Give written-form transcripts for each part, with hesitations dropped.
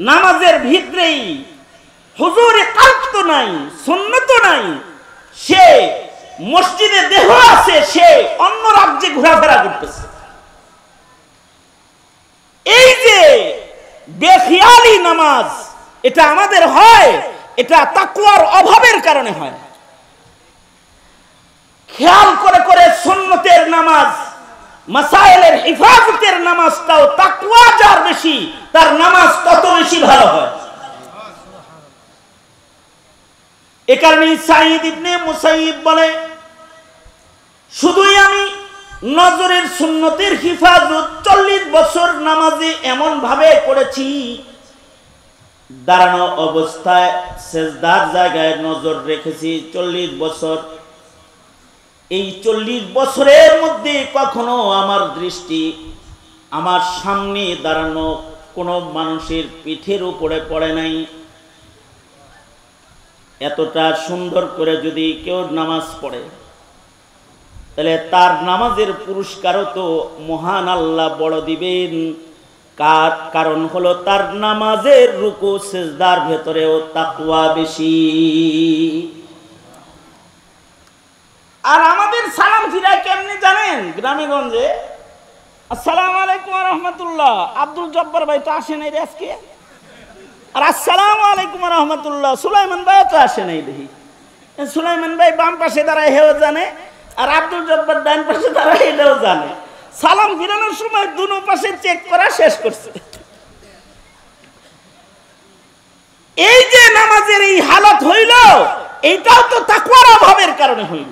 নামাজের ভিতরেই হুজুরে কালব তো নাই, সুন্নত নাই, সে মসজিদে দেহ আছে, সে অন্য রাজ্যে ঘোরাফেরা করতেছে। এই যে বেখিয়ালি নামাজ, এটা আমাদের হয়, এটা তাকওয়ার অভাবের কারণে হয়। খেয়াল করে করে সুন্নতের নামাজ, মাসাইলের হিফাজতের নামাজটাও তাকওয়া যার বেশি, তার নামাজ তত বেশি ভালো হয়। এ কারণে সাঈদ ইবনে মুসাইয়িব বলে, শুধুই আমি নজরের সুন্নতের হিফাজত 40 বছর নামাজে এমন ভাবে করেছি, দাঁড়ানো অবস্থায় সেজদার জায়গায় নজর রেখেছি 40 বছর। এই 40 বছরের মধ্যে কখনো আমার দৃষ্টি আমার সামনে দাঁড়ানো কোনো মানুষের পিঠের উপরে পড়ে নাই। এতটা সুন্দর করে যদি কেউ নামাজ পড়ে, তাহলে তার নামাজের পুরস্কারও তো মহান আল্লাহ বড় দিবেন। কারণ হলো তার নামাজের রুকু সিজদার ভেতরেও তাকওয়া বেশি। আর আমাদের সালাম ফিরায় কেমনি জানেন? গ্রামে গঞ্জে আসসালামু আলাইকুম ওয়া রাহমাতুল্লাহ, আব্দুল জব্বার ভাই তো আসে নাই রে আজকে। আর আসসালামু আলাইকুম ওয়া রাহমাতুল্লাহ, সুলাইমান ভাই তো আসে নাই দেখি। সুলাইমান ভাই বাম পাশে দাঁড়ায়, হেও জানে, আর আব্দুল জব্বার ডান পাশে দাঁড়ায়, এটাও জানে। সালাম ফিরানোর সময় দুনো পাশে চেক করা শেষ করছে। এই যে নামাজের এই হালত হইল, এইটাও তো তাকওয়ার অভাবের কারণে হইল।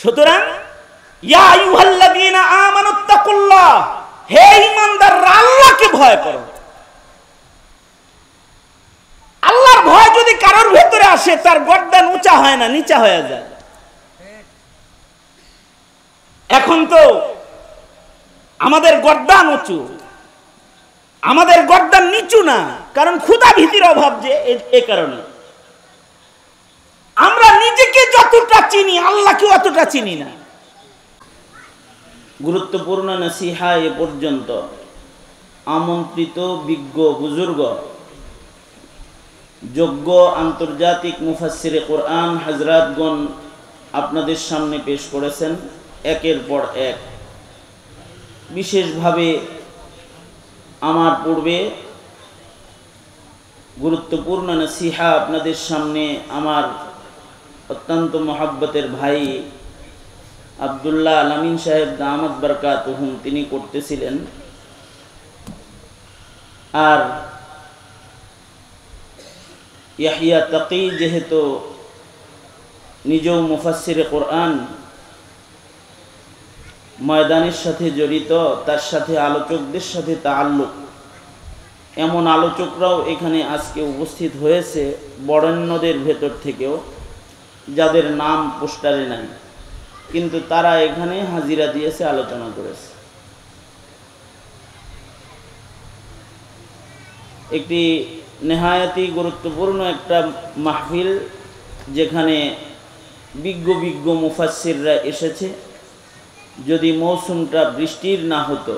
সুতরাং ইয়া আইয়ুহাল্লাযীনা আমানুত্তাকুল্লাহ, হে ঈমানদাররা আল্লাহকে ভয় করো। আল্লাহর ভয় যদি কারোর ভেতরে আসে, তার গর্দান উঁচা হয় না, নিচা হয়ে যায়। এখন তো আমাদের গর্দান উঁচু, আমাদের গর্দান নিচু না, কারণ ক্ষুধা ভীতির অভাব। যে এ কারণে আমরা নিজেকে যতটা চিনি, আল্লাহকে অতটা চিনি না। গুরুত্বপূর্ণ নসিহা এ পর্যন্ত। আমন্ত্রিত বিজ্ঞ বুজুর্গ, যোগ্য আন্তর্জাতিক মুফাসসিরে কোরআন হযরতগণ আপনাদের সামনে পেশ করেছেন একের পর এক। বিশেষভাবে আমার পূর্বে গুরুত্বপূর্ণ নসিহা আপনাদের সামনে আমার অত্যন্ত মহব্বতের ভাই আব্দুল্লাহ আল আমিন সাহেব দামাত বারাকাতুহুম তিনি করতেছিলেন। আর ইয়াহিয়া তাকি যেহেতু নিজেও মুফাসসিরে কোরআন, ময়দানের সাথে জড়িত, তার সাথে আলোচকদের সাথে তাআল্লুক, এমন আলোচকরাও এখানে আজকে উপস্থিত হয়েছে বরেণ্যদের ভেতর থেকেও, যাদের নাম পোস্টারে নাই, কিন্তু তারা এখানে হাজিরা দিয়েছে, আলোচনা করেছে। একটি নেহায়াতি গুরুত্বপূর্ণ একটা মাহফিল, যেখানে বিজ্ঞ বিজ্ঞ মুফাসসিররা এসেছে। যদি মৌসুমটা বৃষ্টির না হতো,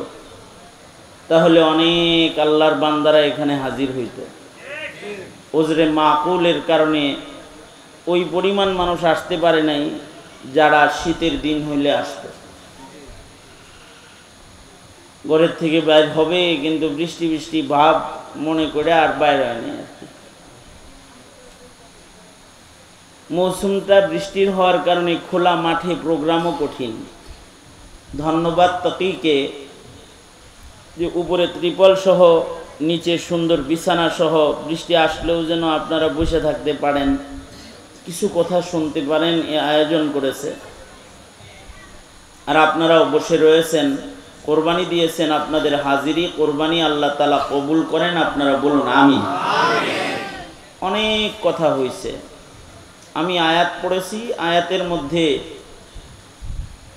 তাহলে অনেক আল্লাহর বান্দারা এখানে হাজির হইত। ওজরে মাকুলের কারণে ওই পরিমাণ মানুষ আসতে পারে নাই, যারা শীতের দিন হইলে আসত। ঘরের থেকে বাইর হবে, কিন্তু বৃষ্টি বৃষ্টি ভাব মনে করে আর বাইর হয়নি। মৌসুমটা বৃষ্টির হওয়ার কারণে খোলা মাঠে প্রোগ্রামও কঠিন। ধন্যবাদ তাকিকে, যে উপরে ত্রিপল সহ, নিচে সুন্দর বিছানা সহ, বৃষ্টি আসলেও যেন আপনারা বসে থাকতে পারেন, কিছু কথা শুনতে পারেন, এ আয়োজন করেছে। আর আপনারাও বসে রয়েছেন, কোরবানি দিয়েছেন। আপনাদের হাজিরি কোরবানি আল্লাহ তাআলা কবুল করেন। আপনারা বলুন আমিন। অনেক কথা হয়েছে, আমি আয়াত পড়েছি। আয়াতের মধ্যে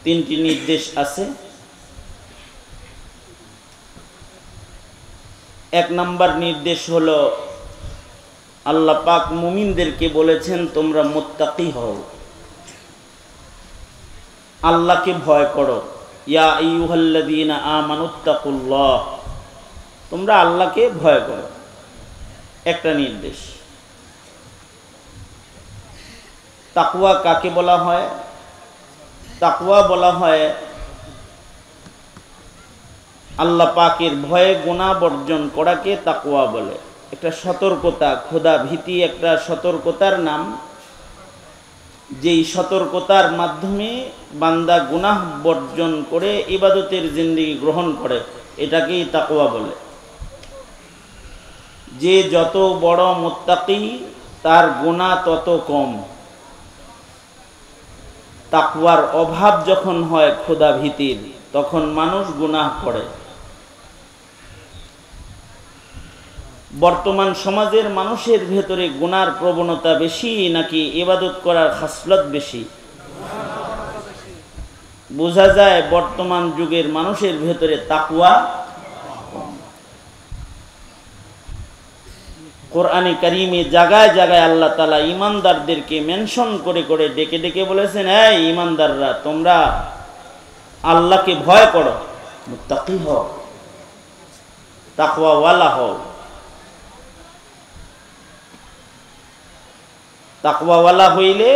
3টি নির্দেশ আছে। 1 নম্বর নির্দেশ হলো, আল্লাহ পাক মুমিনদেরকে বলেছেন তোমরা মুত্তাকি হও, আল্লাহকে ভয় করো। ইয়া আইয়ুহাল্লাযীনা আমানুত্তাকুল্লাহ, তোমরা আল্লাহকে ভয় করো, একটা নির্দেশ। তাকওয়া কাকে বলা হয়? তাকওয়া বলা হয় আল্লাহ পাকের ভয়ে গুনাহ বর্জন করাকে তাকওয়া বলে। একটা সতর্কতা, খোদা ভীতি একটা সতর্কতার নাম, যেই সতর্কতার মাধ্যমে বান্দা গুনাহ বর্জন করে ইবাদতের জিন্দেগি গ্রহণ করে, এটাকেই তাকওয়া বলে। যে যত বড় মুত্তাকি তার গুনাহ তত কম। তাকওয়ার অভাব যখন হয় খোদা ভীতির, তখন মানুষ গুনাহ করে। বর্তমান সমাজের মানুষের ভেতরে গুনার প্রবণতা বেশি নাকি ইবাদত করার খাসলত বেশি? বোঝা যায় বর্তমান যুগের মানুষের ভেতরে তাকওয়া কম। কোরআনে কারিমে জায়গায় জায়গায় আল্লাহ তাআলা ঈমানদারদেরকে মেনশন করে করে ডেকে ডেকে বলেছেন, এই ঈমানদাররা, তোমরা আল্লাহকে ভয় করো, মুত্তাকি হও, তাকওয়াওয়ালা হও। তাকওয়াওয়ালা হইলে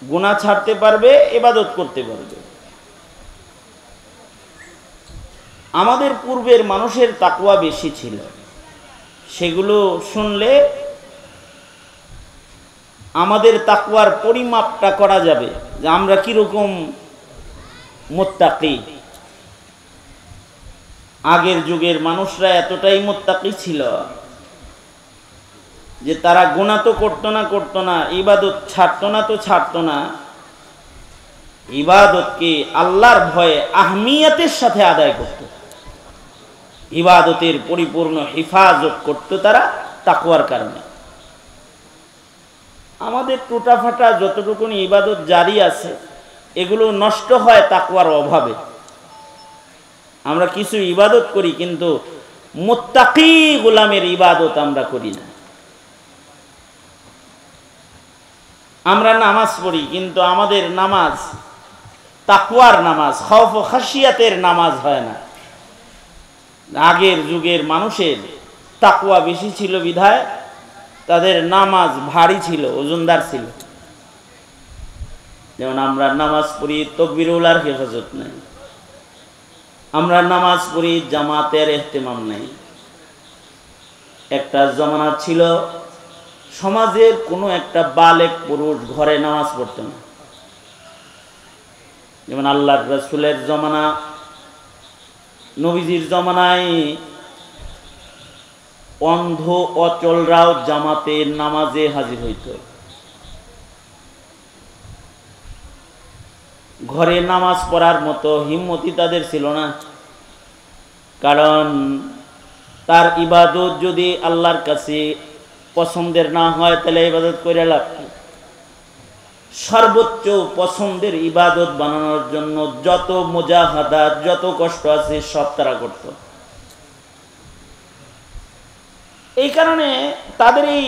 গুনাহ ছাড়তে পারবে, ইবাদত করতে পারবে। আমাদের পূর্বের মানুষের তাকওয়া বেশি ছিল, সেগুলো শুনলে আমাদের তাকওয়ার পরিমাপটা করা যাবে যে আমরা কিরকম মুত্তাকি। আগের যুগের মানুষরা এতটাই মুত্তাকি ছিল যে তারা গুনাহ তো করতো না, ইবাদত ছাড়তো না, ইবাদতকে আল্লাহর ভয়ে আহমিয়তের সাথে আদায় করত, ইবাদতের পরিপূর্ণ হিফাজত করত তারা তাকওয়ার কারণে। আমাদের টুটাফাটা যতটুকুনি ইবাদত জারি আছে, এগুলো নষ্ট হয় তাকওয়ার অভাবে। আমরা কিছু ইবাদত করি কিন্তু মুত্তাকি গোলামের ইবাদত আমরা করি না। আমরা নামাজ পড়ি কিন্তু আমাদের নামাজ তাকওয়ার নামাজ, খৌফ ও খাশিয়াতের নামাজ হয় না। আগের যুগের মানুষের তাকওয়া বেশি ছিল বিধায় তাদের নামাজ ভারী ছিল, ওজনদার ছিল। যেমন আমরা নামাজ পড়ি, তাকবীরুল্লাহর হেফাজত নেই, আমরা নামাজ পড়ি, জামাতের ইহতিমাম নেই। একটা জমানা ছিল সমাজের কোনো একটা বালেক পুরুষ ঘরে নামাজ পড়ত না। যেমন আল্লাহর রাসূলের জমানা, নবীজির জমানায় অন্ধ অচলরাও জামাতের নামাজে হাজির হইত। ঘরে নামাজ পড়ার মতো হিম্মতি তাদের ছিল না, কারণ তার ইবাদত যদি আল্লাহর কাছে পছন্দের না হয় তাহলে ইবাদত করে লাভ কি? সর্বোচ্চ পছন্দের ইবাদত বানানোর জন্য যত মুজাহাদাত, যত কষ্ট আছে সব তারা করত। এই কারণে তাদের এই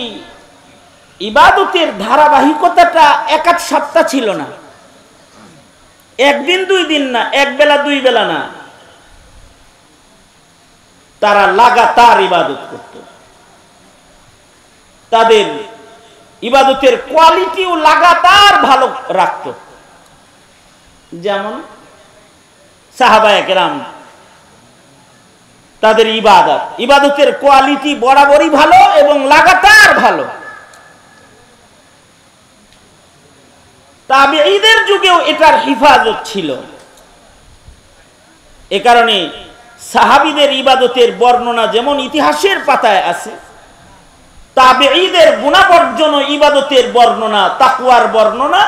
ইবাদতের ধারাবাহিকতাটা এক আধ সপ্তাহ ছিল না, একদিন দুই দিন না, এক বেলা দুই বেলা না, তারা লাগাতার ইবাদত করত। তাদের ইবাদতের কোয়ালিটিও লাগাতার ভালো রাখত। যেমন সাহাবায়ে কেরাম, তাদের ইবাদতের কোয়ালিটি বরাবরই ভালো এবং লাগাতার ভালো। তাবেঈদের যুগেও এটার হিফাজত ছিল। এ কারণে সাহাবীদের ইবাদতের বর্ণনা যেমন ইতিহাসের পাতায় আছে, তাবেঈদের গুনাহবর্জন ও ইবাদতের বর্ণনা, তাকওয়ার বর্ণনা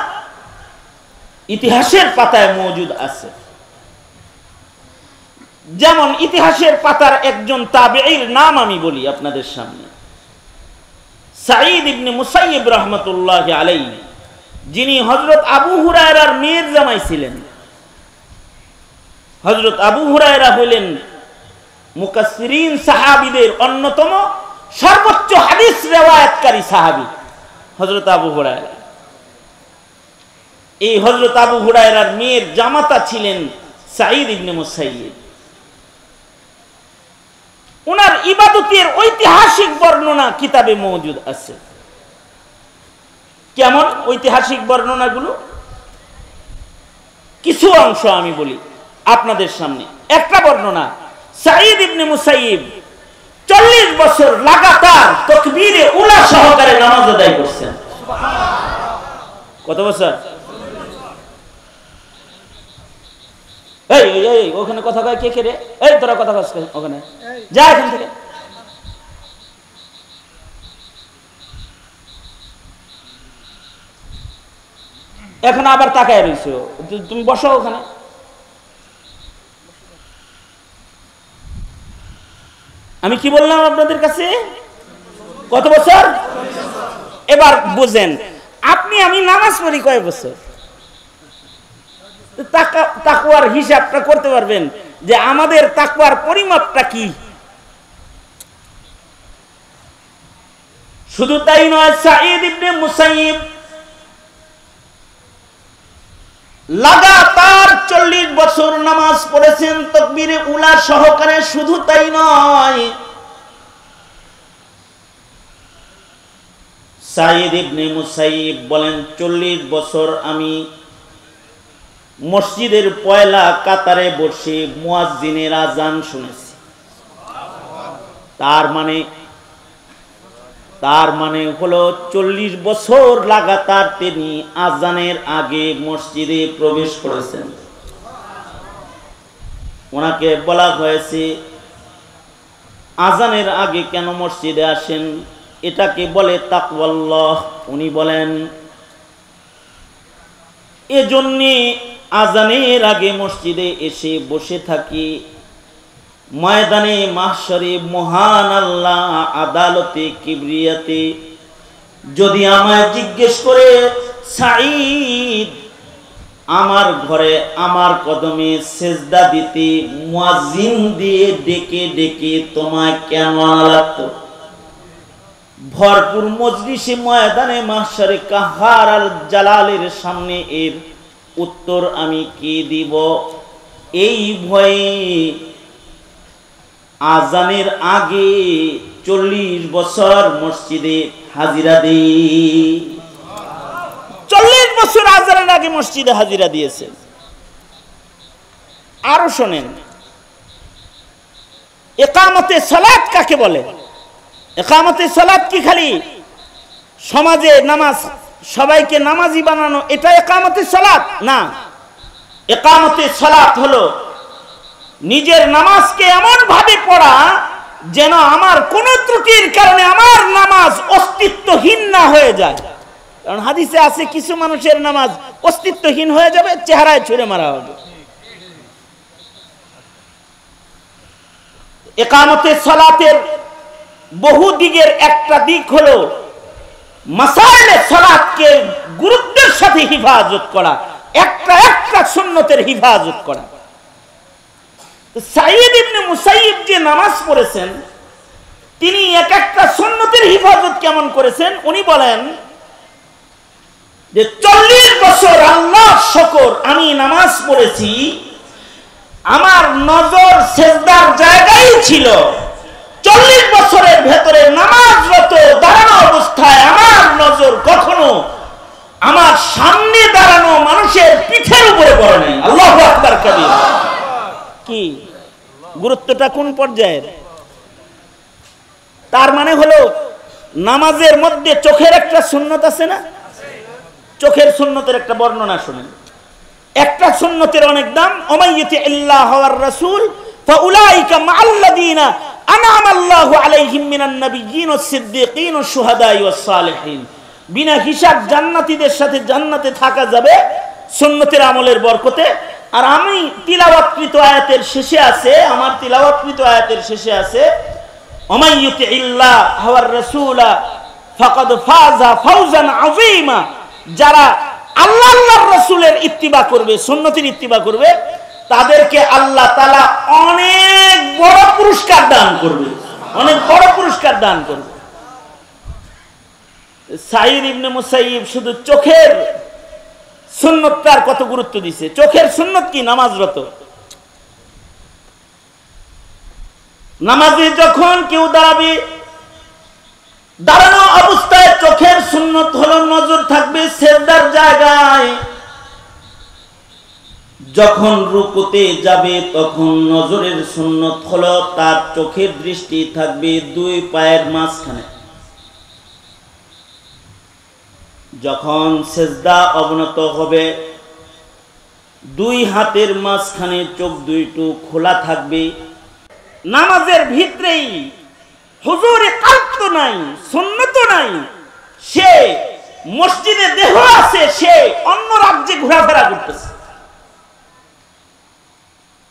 ইতিহাসের পাতায় মওজুদ আছে। যেমন ইতিহাসের পাতার একজন তাবেঈর নাম আমি বলি আপনাদের সামনে, সাঈদ ইবনে মুসাইয়িব রাহমাতুল্লাহি আলাইহি, যিনি হযরত আবু হুরায়রার মেয়ের জামাই ছিলেন। হযরত আবু হুরায়রা হলেন মুকাসসিরিন সাহাবীদের অন্যতম সর্বোচ্চ হাদিস রিওয়ায়াতকারী সাহাবী হযরত আবু হুরায়রা। এই হযরত আবু হুরায়রার মেয়ের জামাতা ছিলেন সাঈদ ইবনে মুসাইয়িব, ওনার ইবাদতের ঐতিহাসিক বর্ণনা কিতাবে মওজুদ আছে। কেমন ঐতিহাসিক বর্ণনাগুলো? কিছু অংশ আমি বলি আপনাদের সামনে। একটা বর্ণনা, সাঈদ ইবনে মুসাইয়িব 40 বছর লাগাতার তাকবীরে উলা সহকারে নামাজ আদায় করছেন। কত বছর? এই ওখানে কথা কয় কে রে? এই তোরা কথা কস ওখানে, যা এখান থেকে। এখন আবার তাকায় রইছো, তুমি বসো ওখানে। আমি কি বললাম আপনাদের কাছে? কত বছর? এবার বুঝেন, আপনি আমি নামাজ পড়ি কয় বছর? তাকওয়ার হিসাবটা করতে পারবেন যে আমাদের তাকওয়ার পরিমাপটা কি। শুধু তাই নয়, সাঈদ ইবনে মুসাইয়িব লাগাতার 40 বছর নামাজ পড়েছেন তাকবীরে উলা সহকারে। শুধু তাই নয়, সাঈদ ইবনে মুসাইয়িব বলেন 40 বছর আমি মসজিদের পয়লা কাতারে বসে মুয়াজ্জিনের আজান শুনেছি। তার মানে হলো 40 বছর লাগাতার তিনি আজানের আগে মসজিদে প্রবেশ করেছেন। ওনাকে বলা হয়েছে আজানের আগে কেন মসজিদে আসেন, এটাকে বলে তাকওয়াল্লাহ। উনি বলেন এজন্যে আজানের আগে মসজিদে এসে বসে থাকি, ময়দানে মাহশরে মহান আল্লাহ আদালতে কিবরিয়াতে যদি আমায় জিজ্ঞেস করে, সাঈদ আমার ঘরে আমার কদমে সেজদা দিতে মুয়াজ্জিন দিয়ে ডেকে ডেকে তোমায় কেন আনা লাগতো? ভরপুর মজলিসে ময়দানে মাহশরে কাহার আল জালালের সামনে এর উত্তর আমি কি দিব? এই ভয়ে আজানের আগে 40 বছর মসজিদে হাজিরা দিই। 40 বছর আজানের আগে মসজিদে হাজিরা দিয়েছেন। আরো শোনেন, ইকামতে সালাত কাকে বলে? ইকামতে সালাত কি খালি সমাজে নামাজ, সবাইকে নামাজি বানানো, এটা ইকামতে সালাত না। ইকামতে সালাত হলো নিজের নামাজকে এমন ভাবে পড়া যেন আমার কোন ত্রুটির কারণে আমার নামাজ অস্তিত্বহীন না হয়ে যায়। কারণ হাদিসে আছে কিছু মানুষের নামাজ অস্তিত্বহীন হয়ে যাবে, চেহারায় ছুঁড়ে মারা হবে। ইকামতে সালাতের বহু দিকের একটা দিক হলো মাসাইলে সালাতকে গুরুত্বের সাথে হিফাজত করা, একটা সুন্নতের হিফাজত করা। সাঈদ ইবনে মুসাইয়িব যে নামাজ পড়েছেন তিনি একটা সুন্নতের হিফাজত কেমন করেছেন? উনি বলেন যে 40 বছর আল্লাহর শুকর আমি নামাজ পড়েছি, আমার নজর সিজদার জায়গায় ছিল। 40 বছরের ভেতরে নামাজরত দাঁড়ানো অবস্থায় আমার নজর কখনো আমার সামনে দাঁড়ানো মানুষের পিঠের উপরে পড়ে নাই। আল্লাহু আকবার কবির। কি গুরুত্বটা কোন পর্যায়ের? তার মানে হলো নামাজের মধ্যে চোখের একটা সুন্নত আছে না? চোখের সুন্নতের একটা বর্ণনা শুনেন। একটা সুন্নতের অনেক দাম। ওমাইয়ুতি ইল্লাহ ওয়ার রাসূল ফাউলাইকা মাআল্লাযিনা আনআমা আল্লাহু আলাইহিম মিনান নাবিয়্যিন ওয়াস সিদ্দীকিন ওয়াস শুহাদাই ওয়াস সালিহিন। বিনা হিসাব জান্নাতীদের সাথে জান্নাতে থাকা যাবে সুন্নতের আমলের বরকতে। আর আমি তিলাওয়াতকৃত আয়াতের শেষে আছে, আমার তিলাওয়াতকৃত আয়াতের শেষে আছে ওমাইয়ুতি ইল্লাহ ওয়ার রাসূলা ফাকাদ ফাযা ফাওজান আযীমা। যারা আল্লাহর রাসূলের ইত্তিবা করবে, সুন্নতের ইত্তিবা করবে, তাদেরকে আল্লাহ তাআলা অনেক বড় পুরস্কার দান করবে, অনেক বড় পুরস্কার দান করবে। সাঈদ ইবনে মুসাইয়িব শুধু চোখের সুন্নতটার কত গুরুত্ব দিছে। চোখের সুন্নত কি? নামাজরত। নামাজে যখন কেউ দাঁড়াবে, দাঁড়ানো অবস্থায় চোখের সুন্নত হলো নজর থাকবে সিজদার জায়গায়। যখন রুকুতে যাবে তখন নজরের সুন্নত হলো তার চোখের দৃষ্টি থাকবে দুই পায়ের মাঝখানে। যখন সিজদা অবনত হবে দুই হাতের মাঝখানে চোখ দুইটু খোলা থাকবে। নামাজের ভিতরেই হুজুরে কাল্প নাই, সুন্নত নাই, সে মসজিদে দেহ আছে, সে অন্য রাজ্যে ঘোরাফেরা করতেছে।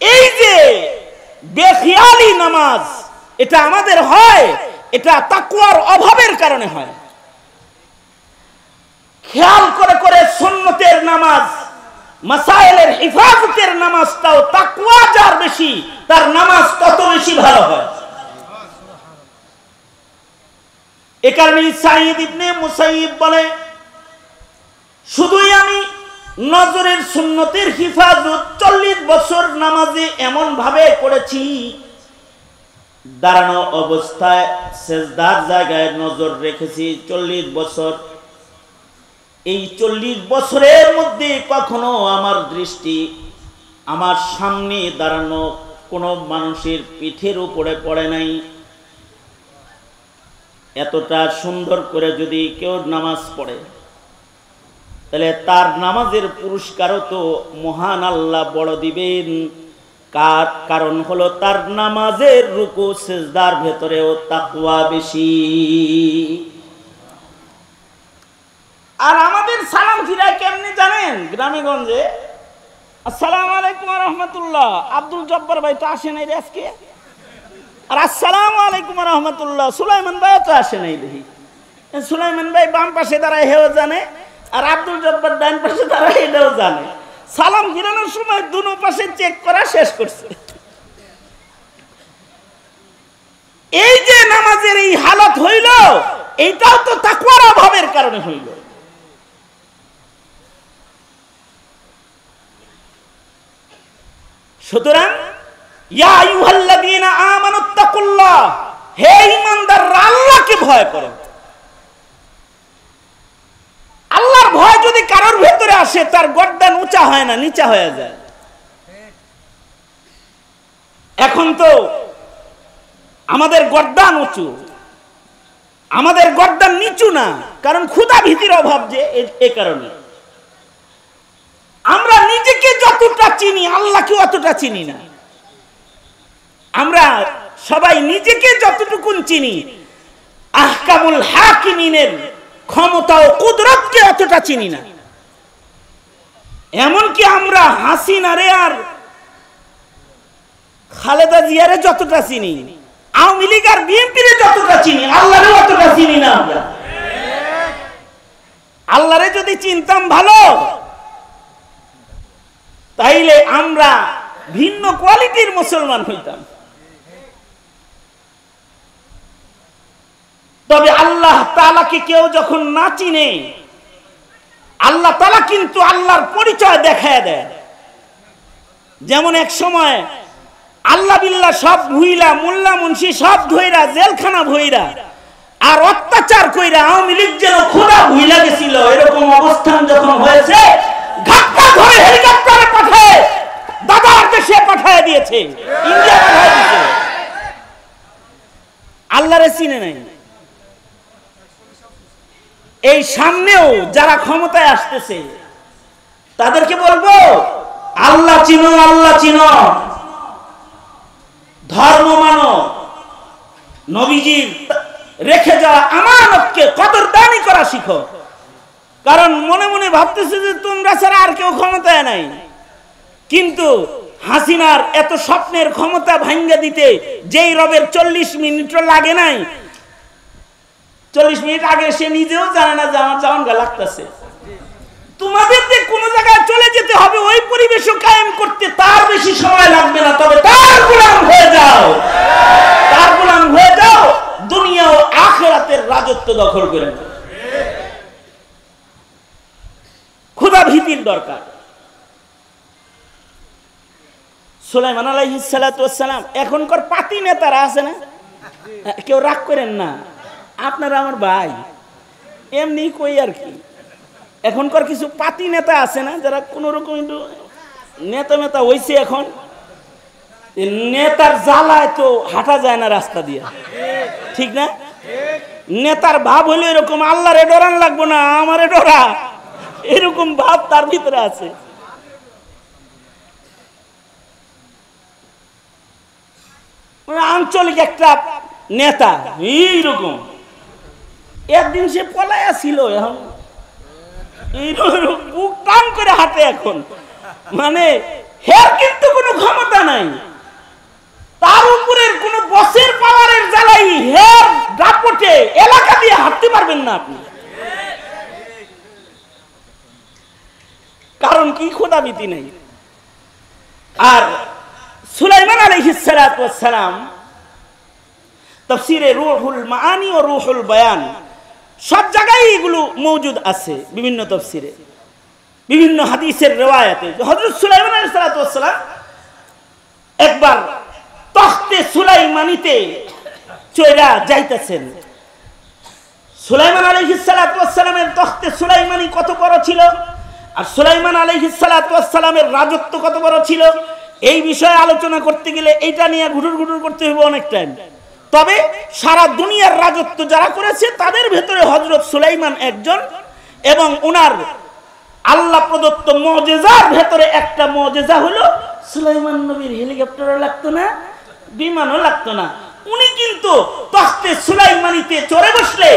এই যে বেখিয়ালি নামাজ, এটা আমাদের হয়, এটা তাকওয়ার অভাবের কারণে হয়। খেয়াল করে করে সুন্নতের নামাজ, মাসাইলের হিফাজতের নামাজটাও তাকওয়া যার বেশি, তার নামাজ তত বেশি ভালো হয়। এ কারণে সাঈদ ইবনে মুসাইয়িব বলে, শুধুই আমি নজরের সুন্নতের হিফাজত 40 বছর নামাজে এমন ভাবে করেছি, দাঁড়ানো অবস্থায় সিজদার জায়গায় নজর রেখেছি 40 বছর। এই 40 বছরের মধ্যে কখনো আমার দৃষ্টি আমার সামনে দাঁড়ানো কোনো মানুষের পিঠের উপরে পড়ে নাই। এতটা সুন্দর করে যদি কেউ নামাজ পড়ে, তাহলে তার নামাজের পুরস্কারও তো মহান আল্লাহ বড় দিবেন। কারণ হলো তার নামাজের রুকু সিজদার ভেতরেও তাকওয়া বেশি। আর আমাদের সালাম ফিরা কেমনি জানেন? গ্রামে গঞ্জে আসসালামু আলাইকুম ওয়া রাহমাতুল্লাহ, আব্দুল জব্বার ভাই তো আসে নাই রে আজকে। আর আসসালামু আলাইকুম ওয়া রাহমাতুল্লাহ, সুলাইমান ভাই তো আসে নাই দেখি। সুলাইমান ভাই বাম পাশে দাঁড়ায়, হেও জানে, আর আব্দুল জব্বার ডান পাশে দাঁড়ায়, এটাও জানে। সালাম ফিরানোর সময় দুনো পাশে চেক করা শেষ করছে। এই যে নামাজের এই হালত হইল, এইটাও তো তাকওয়ার অভাবের কারণে হইল। সুতরাং ইয়া আইয়ুহাল্লাযীনা আমানুত্তাকুল্লাহ, হে ঈমানদাররা আল্লাহকে ভয় করো। আল্লাহর ভয় যদি কারোর ভেতরে আসে, তার গর্দান উঁচা হয় না, নিচা হয়ে যায়। এখন তো আমাদের গর্দান উঁচু, আমাদের গর্দান নিচু না, কারণ ক্ষুধা ভীতির অভাব যে, এ কারণে আমরা নিজেকে যতটা চিনি আল্লাহকে অতটা চিনি না। আমরা সবাই নিজেকে যতটুকু চিনি, আহকামুল হাকিমিনের ক্ষমতা ও কুদরতকে অতটা চিনি না। এমনকি আমরা হাসিনারে আর খালেদা জিয়ারে যতটা চিনি, আওয়ামী লীগ আর বিএনপিরে যতটা চিনি, আল্লাহরে অতটা চিনি না। আমরা আল্লাহরে যদি চিনতাম ভালো, তাইলে আমরা ভিন্ন কোয়ালিটির মুসলমান হইতাম। তবে আল্লাহ তাআলাকে কেউ যখন না চিনে, আল্লাহ তাআলা কিন্তু আল্লাহর পরিচয় দেখায় দেয়। যেমন এক সময় আল্লাহ বিল্লাহ সব ভুইলা, মোল্লা মুন্সি সব ধইরা, জেলখানা ভইরা আর অত্যাচার কইরা আওয়ামী লীগ যেন খোদা ভুইলা গেছিল, এরকম অবস্থান যখন হয়েছে, ঘাটটা ধরে হেলিকপ্টারে পাঠায় দাদার দেশে পাঠায় দিয়েছে, ইন্ডিয়া পাঠায় দিয়েছে। আল্লাহরে চিনে নাই। এই সামনেও যারা ক্ষমতায় আসতেছে তাদেরকে বলবো, আল্লাহ চিনো, আল্লাহ চিনো, ধর্ম মানো, নবীজির রেখে যাওয়া আমানতকে কদরদানি করা শিখো। কারণ মনে মনে ভাবতেছে যে তোমরা ছাড়া আর কেউ ক্ষমতায় নাই, কিন্তু হাসিনার এত স্বপ্নের ক্ষমতা ভাঙ্গা দিতে যেই রবের 40 মিনিটও লাগে নাই, 40 মিনিট আগে সে নিজেও জানে না যে আমার জাওয়ান গা লাগতেছে। তোমাদের যে কোন জায়গায় চলে যেতে হবে, ওই পরিবেশও কায়েম করতে তার বেশি সময় লাগবে না। তবে তার গোলাম হয়ে যাও, তার গোলাম হয়ে যাও, দুনিয়া ও আখিরাতের রাজত্ব দখল করে নাও। ক্ষুধা ভীতির দরকার। সুলাইমান আলাইহিস সালাতু ওয়াস সালাম এখনকার পাতি নেতারা আছে না, কেউ রাগ করেন না, আপনারা আমার ভাই, এমনি কই আর কি। এখনকার কিছু পাতি নেতা আছে না যারা কোনো রকম একটু নেতা মেতা হইছে, এখন নেতার জ্বালায় তো হাঁটা যায় না রাস্তা দিয়ে, ঠিক না? নেতার ভাব হইলো এরকম, আল্লাহরে ডরান লাগবো না, আমারে ডরা, এরকম ভাব তার ভিতরে আছে। আঞ্চলিক একটা নেতা এইরকম, একদিন সে পলায়া ছিল, এখন বুক টান করে হাঁটে এখন, মানে হের কিন্তু কোনো ক্ষমতা নাই, তার উপরের কোন বসের পাওয়ারের জ্বালাই হের দাপটে এলাকা দিয়ে হাঁটতে পারবেন না আপনি। কারণ কি? খোদাবিতি নেই। আর সুলাইমান আলাইহিস সালাতু ওয়াস সালাম তাফসীরে রূহুল মাআনি ও রূহুল বায়ান সব জায়গায় এগুলো মওজুদ আছে, বিভিন্ন তাফসীরে, বিভিন্ন হাদিসের রিওয়ায়াতে। হযরত সুলাইমান আলাইহিস সালাতু ওয়াস সালাম একবার তখতে সুলাইমানিতে চইরা যাইতেছেন। সুলাইমান আলাইহিস সালাতু ওয়াস সালামের তখতে সুলাইমানি কত বড় ছিল, আর সুলাইমান আলাইহিস সালাতু ওয়াস সালামের রাজত্ব কত বড় ছিল, এই বিষয়ে আলোচনা করতে গেলে এইটা নিয়ে ঘুটুর ঘুটুর করতে হবে অনেক টাইম। তবে সারা দুনিয়ার রাজত্ব যারা করেছে তাদের ভেতরে হযরত সুলাইমান একজন, এবং ওনার আল্লাহ প্রদত্ত মুজিজার ভেতরে একটা মুজিজা হলো সুলাইমান নবীর হেলিকপ্টারও লাগতো না, বিমানও লাগতো না। উনি কিন্তু তখতে সুলাইমানিতে চড়ে বসলে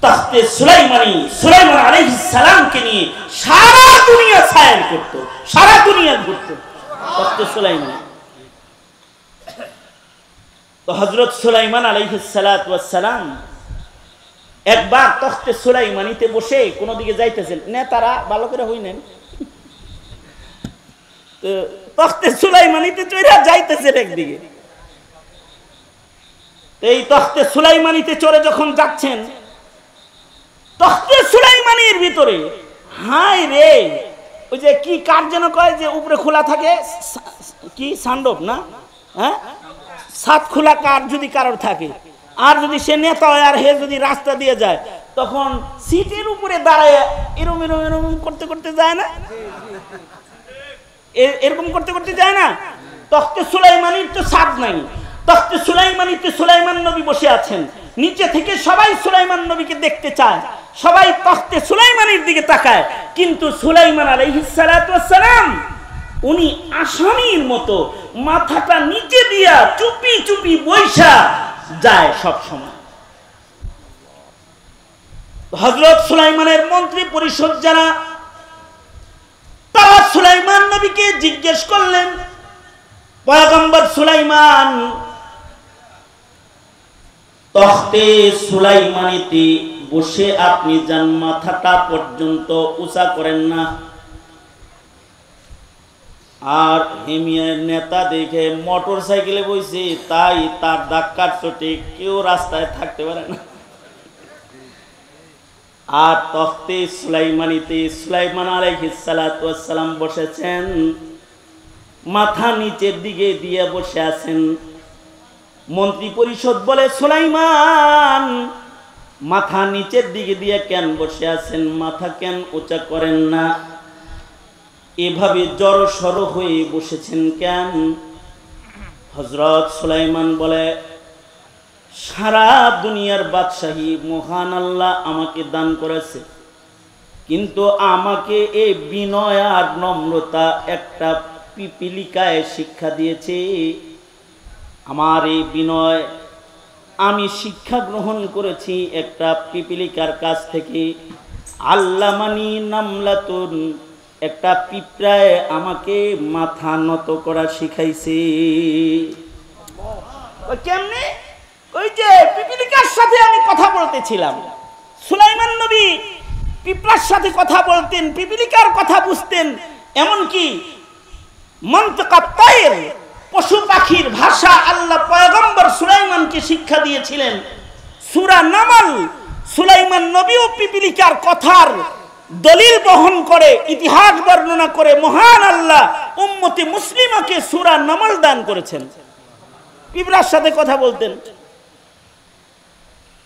তখতে সুলাইমান আলাইহিস সালামকে নিয়ে সারা দুনিয়া সায়ন করত, সারা দুনিয়া ঘুরত তখতে সুলাইমান। তো হযরত সুলাইমান আলাইহিস সালাতু ওয়াস সালাম একবার তখতে সুলাইমানিতে বসে কোন দিকে যাইতেছেন, নেতারা ভালো করে হইনেন, তো তখতে সুলাইমানিতে চড়ে যাইতেছেন একদিকে। এই তখতে সুলাইমানিতে চড়ে যখন যাচ্ছেন, তখতে সুলাইমানির ভিতরে হাই রে, ওই যে কি কাঠ যেন কয় যে উপরে খোলা থাকে, কি সান্ডব না, হ্যাঁ, সাত খোলা কাঠ যদি কারোর থাকে, আর যদি সে নেতা হয় আর হে যদি রাস্তা দিয়ে যায়, তখন সিটের উপরে দাঁড়ায় এরম এরম এরম করতে করতে যায় না, এরকম করতে করতে যায় না। তখতে সুলাইমানির তো ছাদ নাই, তখতে সুলাইমানিতে সুলাইমান নবী বসে আছেন, নিচে থেকে সবাই সুলাইমান নবীকে দেখতে চায়, সবাই তখতে সুলাইমানির দিকে তাকায়, কিন্তু সুলাইমান আলাইহিস সালাতু ওয়াস সালাম উনি আসামির মতো মাথাটা নিচে দিয়া চুপি চুপি বৈশা যায় সব সময়। হযরত সুলাইমানের মন্ত্রী পরিষদ যারা, তারা সুলাইমান নবীকে জিজ্ঞেস করলেন, পয়গম্বর সুলাইমান, তখতে সুলাইমানিতে বসে আপনি যান, মাথাটা পর্যন্ত উঁচা করেন না, আর হেমিয়ার নেতা দেখে মোটর সাইকেলে বইছে, তাই তার ধাক্কার চোটে কেউ রাস্তায় থাকতে পারে না। আর তখতে সুলাইমানিতে সুলাইমান আলাইহিস সালাতু ওয়াস সালাম বসেছেন, মাথা নিচের দিকে দিয়ে বসে আছেন। মন্ত্রী পরিষদ বলে, সুলাইমান মাথা নিচের দিকে দিয়ে কেন বসে আছেন, মাথা কেন উঁচা করেন না, এভাবে জড়সড় হয়ে বসেছেন কেন? হযরত সুলাইমান বলে, সারা দুনিয়ার বাদশাহী মহান আল্লাহ আমাকে দান করেছে, কিন্তু আমাকে এই বিনয় আর নম্রতা একটা পিপিলিকায় শিক্ষা দিয়েছে। আমার এই বিনয় আমি শিক্ষা গ্রহণ করেছি একটা পিপিলিকার কাছ থেকে। আল্লামানি নামলাতুন, একটা পিঁপড়ায় আমাকে মাথা নত করা শিখাইছে। কেমনে? ওই যে পিপিলিকার সাথে আমি কথা বলতেছিলাম, সুলাইমান নবী পিঁপড়ার সাথে কথা বলতেন, পিপিলিকার কথা বুঝতেন, এমনকি মন্তকাত তায়র পশু পাখির ভাষা আল্লাহ পয়গম্বর সুলাইমানকে শিক্ষা দিয়েছিলেন। সূরা নামল সুলাইমান নবীও পিপিলিকার কথার দলিল বহন করে, ইতিহাস বর্ণনা করে মহান আল্লাহ উম্মতে মুসলিমাকে সূরা নামল দান করেছেন। পিঁপড়ার সাথে কথা বলতেন।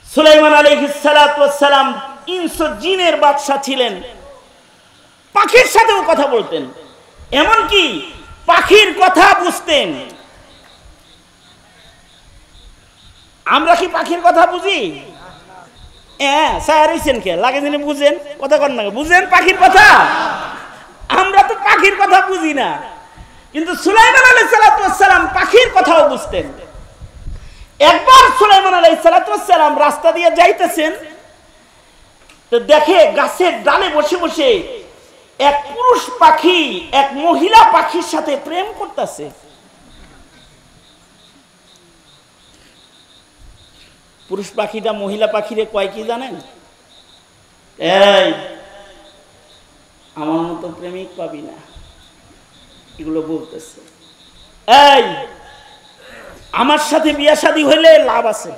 সুলাইমান আলাইহিস সালাতু ওয়াস সালাম ইনস ও জিনের বাদশা ছিলেন, পাখির সাথেও কথা বলতেন, এমনকি পাখির কথা বুঝতেন। আমরা কি পাখির কথা বুঝি? বুঝেন কথা কর না, বুঝেন পাখির কথা? আমরা তো পাখির কথা বুঝি না, কিন্তু সুলাইমান আলাইহিস সালাতু ওয়াস সালাম পাখির কথাও বুঝতেন। একবার সুলাইমান আলাইহিস সালাতু ওয়াস সালাম রাস্তা দিয়ে যাইতেছেন, তো দেখে গাছের ডালে বসে বসে এক পুরুষ পাখি এক মহিলা পাখির সাথে প্রেম করতেছে। পুরুষ পাখিটা মহিলা পাখিরে কয় কি জানেন? এই আমার মতো প্রেমিক পাবি না, এগুলো বলতেছে। এই আমার সাথে বিয়া শাদী হইলে লাভ আছে,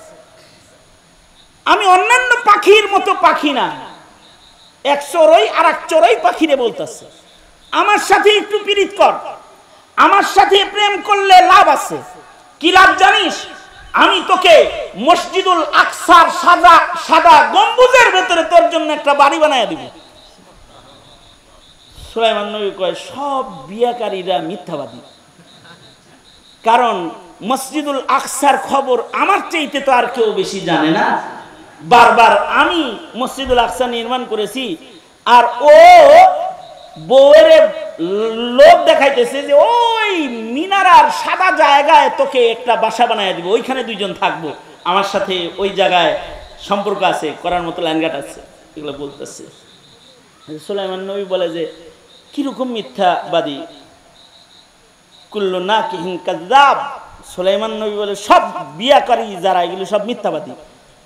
আমি অন্যান্য পাখির মতো পাখি না। এক চড়ই আর এক চড়ই পাখিরে বলতেছে, আমার সাথে একটু পীড়িত কর, আমার সাথে প্রেম করলে লাভ আছে। কি লাভ জানিস? আমি তোকে মসজিদুল আকসার সাদা গম্বুজের ভেতরে তোর জন্য একটা বাড়ি বানায় দিব। সুলাইমান নবী কয়, সব বিয়াকারীরা মিথ্যাবাদী, কারণ মসজিদুল আকসার খবর আমার চাইতে তো আর কেউ বেশি জানে না। বারবার আমি মসজিদুল আকসা নির্মাণ করেছি, আর ও বউয়ের লোক দেখাইতেছে যে ওই মিনারার সাদা জায়গায় তোকে একটা বাসা বানায় দিব, ওইখানে দুইজন থাকবো, আমার সাথে ওই জায়গায় সম্পর্ক আছে, করার মতো লাইনঘাট আছে, এগুলো বলতেছে। সুলাইমান নবী বলে যে কিরকম মিথ্যাবাদী, কুল্লু নাকিহিন কাযযাব। সুলাইমান নবী বলে সব বিয়াকারী যারা এগুলো সব মিথ্যাবাদী,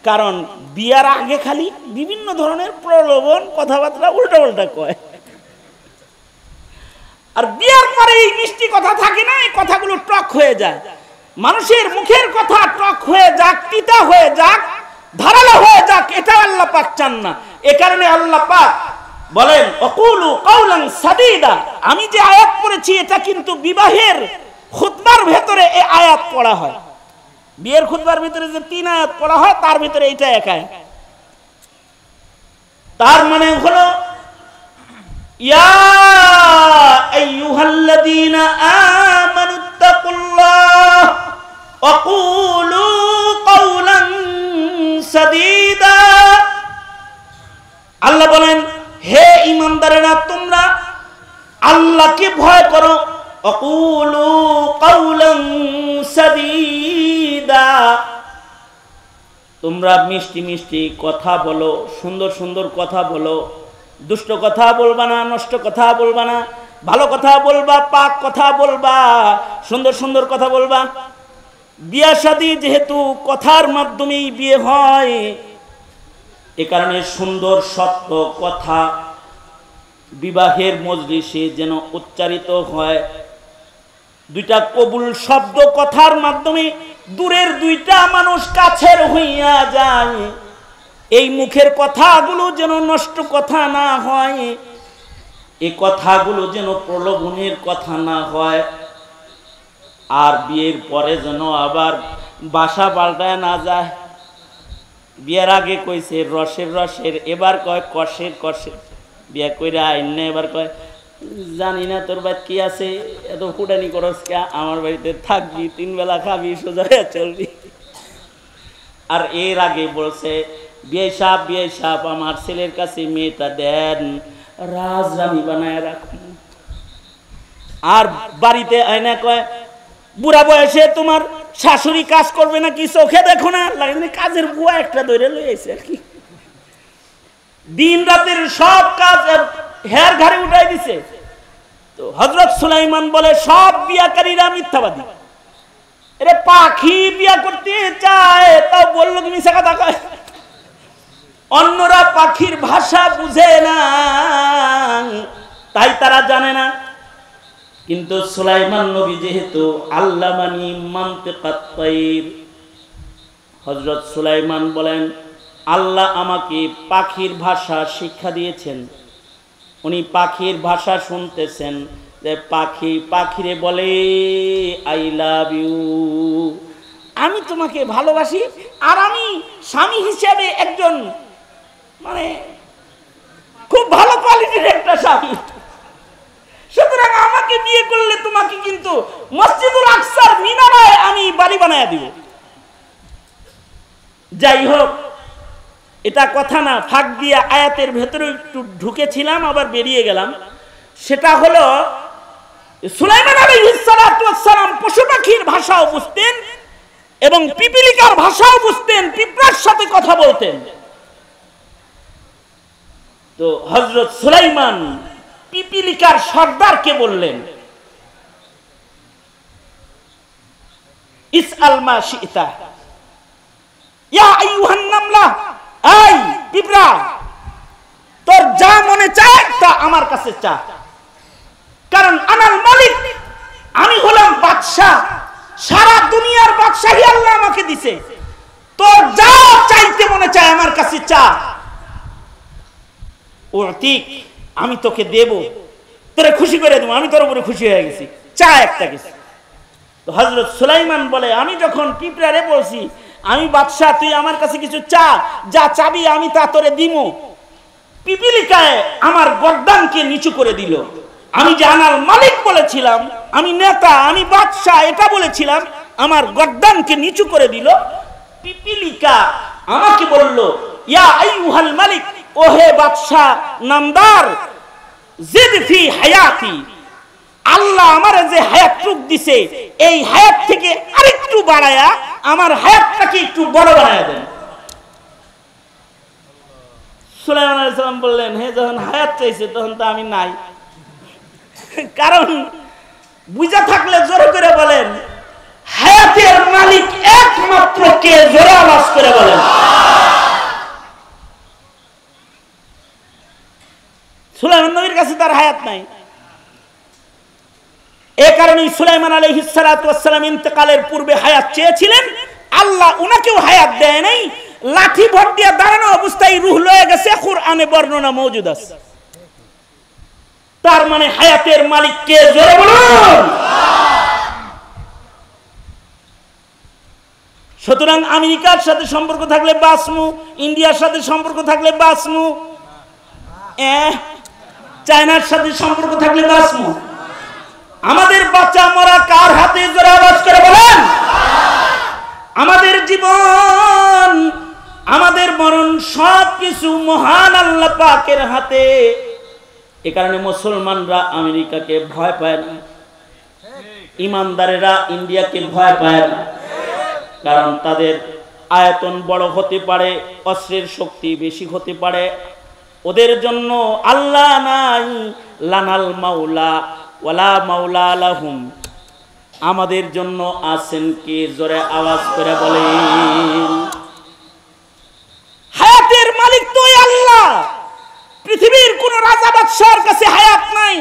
কারণ বিয়ার আগে খালি বিভিন্ন ধরনের প্রলোভন কথাবার্তা উল্টা উল্টা কয়, আর বিয়ার পরে এই মিষ্টি কথা থাকে না, এই কথাগুলো টক হয়ে যায়। মানুষের মুখের কথা টক হয়ে যাক, তিতা হয়ে যাক, ধারালো হয়ে যাক, এটা আল্লাহ পাক চান না। এ কারণে আল্লাহ পাক বলেন অকুলু কাওলান সাদীদা। আমি যে আয়াত পড়েছি এটা কিন্তু বিবাহের খুতবার ভেতরে এই আয়াত পড়া হয়। বিয়ের খুতবার ভিতরে যে 3 আয়াত পড়া হয় তার ভিতরে এটা এক আয়াত। তার মানে হলো ইয়া আইয়ুহাল্লাযীনা আমানুত্তাকুল্লাহ ওয়া কুলু কাওলান সাদীদা। আল্লাহ বলেন, হে ঈমানদারেরা, তোমরা আল্লাহকে ভয় করো। অকুলু কাওলান সাদীদা, তোমরা মিষ্টি মিষ্টি কথা বলো, সুন্দর সুন্দর কথা বলো, দুষ্ট কথা বলবা না, নষ্ট কথা বলবা না, ভালো কথা বলবা, পাক কথা বলবা, সুন্দর সুন্দর কথা বলবা। বিয়া শাদী যেহেতু কথার মাধ্যমেই বিয়ে হয়, এ কারণে সুন্দর সত্য কথা বিবাহের মজলিসে যেন উচ্চারিত হয়। 2টা কবুল শব্দ কথার মাধ্যমে দূরের 2টা মানুষ কাছের হইয়া যায়। এই মুখের কথাগুলো যেন নষ্ট কথা না হয়, এই কথাগুলো যেন প্রলোভনের কথা না হয়, আর বিয়ের পরে যেন আবার বাসা পাল্টায় না যায়। বিয়ের আগে কইছে রসের রসের, এবার কয় কষের কষের। বিয়ে কইরা আইন না, এবার কয় জানি না তোর বাড়িতে কি আছে, এত ফুটানি করস কে, আমার বাড়িতে থাকবি, 3 বেলা খাবি, সোজা হয়ে চলবি। আর এর আগে বলছে বিয়ে সাহেব আমার ছেলের কাছে মেয়েটা দেন, রাজরানী বানায় রাখুন। আর বাড়িতে আয়না কয় বুড়া বয়সে তোমার শাশুড়ি কাজ করবে না কি, চোখে দেখো না, লাগে কাজের বুয়া একটা ধরে লইছে আর কি। দিন রাতের সব কাজ হের ঘাড়ে উঠাই দিছে। তো হযরত সুলাইমান বলে সব বিয়াকারীরা মিথ্যাবাদী। এরে পাখি বিয়া করতে চায়, তাও বললো কি মিছা কথা কয়। অন্যরা পাখির ভাষা বুঝে না, তাই তারা জানে না। কিন্তু সুলাইমান নবী যেহেতু আল্লামানি মানতিকাত তাইর, হযরত সুলাইমান বলেন আল্লাহ আমাকে পাখির ভাষা শিক্ষা দিয়েছেন। উনি পাখির ভাষা শুনতেছেন, যে পাখি পাখিরে বলে আই লাভ ইউ, আমি তোমাকে ভালোবাসি, আর আমি স্বামী হিসেবে একজন মানে খুব ভালো কোয়ালিটির একটা স্বামী, সুতরাং আমাকে বিয়ে করলে তোমাকে কিন্তু মসজিদুল আকসার মিনারায় আমি বাড়ি বানায় দিব। যাই হোক, এটা কথা না, ফাঁক দিয়ে আয়াতের ভেতরে একটু ঢুকেছিলাম আবার বেরিয়ে গেলাম। সেটা হলো সুলাইমান আলাইহিস সালাতু ওয়াস সালাম পশু পাখির ভাষাও বুঝতেন এবং পিপিলিকার ভাষাও বুঝতেন, পিঁপড়ার সাথে কথা বলতেন। তো হযরত সুলাইমান পিপিলিকার সর্দারকে বললেন, ইসআল মা শিতা ইয়া আইয়ুহান নামলা, এই পিঁপড়া, তোর যা মনে চায় তা আমার কাছে চা, কারণ আনাল মালিক, আমি হলাম বাদশাহ, সারা দুনিয়ার বাদশাহী আল্লাহ আমাকে দিছে, তোর যা চাইতে মনে চায় আমার কাছে চা, উতিক, আমি তোকে দেব, তোরে খুশি করে দেবো, আমি তোর উপরে খুশি হয়ে গেছি, চা একটা কিছু। তো হযরত সুলাইমান বলে, আমি যখন পিঁপড়ারে বলছি আমি বাদশাহ, তুই আমার কাছে কিছু চা, যা চাবি আমি তা তোরে দিব, পিপিলিকায় আমার গর্দানকে নিচু করে দিল। আমি যে আনাল মালিক বলেছিলাম, আমি নেতা, আমি বাদশাহ এটা বলেছিলাম, আমার গর্দানকে নিচু করে দিল। পিপিলিকা আমাকে বলল, ইয়া আইয়ুহাল মালিক, ওহে বাদশাহ নামদার, জিদ ফি হায়াতি, আল্লাহ আমারে যে হায়াতটুক দিছে এই হায়াত থেকে আরেকটু বাড়ায়া আমার হায়াতটাকে একটু বড় বানায়া দেন। সুলাইমান আলাইহিস সালাম বললেন, হে যখন হায়াত চাইছে তখন তো আমি নাই, কারণ বুঝা থাকলে জোরে করে বলেন, হায়াতের মালিক একমাত্র কে, জোরে আওয়াজ করে বলেন। সুলাইমান নবীর কাছে তার হায়াত নাই, এ কারণে সুলাইমান আলাইহিস সালাতু ওয়াস সালাম ইন্তেকালের পূর্বে হায়াত চেয়েছিলেন, আল্লাহ উনাকেও হায়াত দেয় নাই, লাঠি ভর দিয়ে দাঁড়ানো অবস্থায় রূহ লয়ে গেছে, কুরআনে বর্ণনা মওজুদ আছে। তার মানে হায়াতের মালিক কে, জোরে বলুন। সুতরাং আমেরিকার সাথে সম্পর্ক থাকলে বাসমু, ইন্ডিয়ার সাথে সম্পর্ক থাকলে বাসমু, চায়নার সাথে সম্পর্ক থাকলে বাসমু। আমাদের বাচ্চা মরা কার হাতে, জোরে আওয়াজ করে বলেন। আমাদের জীবন, আমাদের মরণ সবকিছু মহান আল্লাহ পাকের হাতে। এ কারণে মুসলমানরা আমেরিকাকে ভয় পায় না, ইমানদারেরা ইন্ডিয়াকে ভয় পায় না, কারণ তাদের আয়তন বড় হতে পারে, অস্ত্রের শক্তি বেশি হতে পারে, ওদের জন্য আল্লাহ নাই, লানাল মাওলা ওয়ালা মাওলা লাহুম, আমাদের জন্য আছেন কে, জোরে আওয়াজ করে বলেন। হায়াতের মালিক তো আল্লাহ, পৃথিবীর কোন রাজা বাদশার কাছে হায়াত নাই।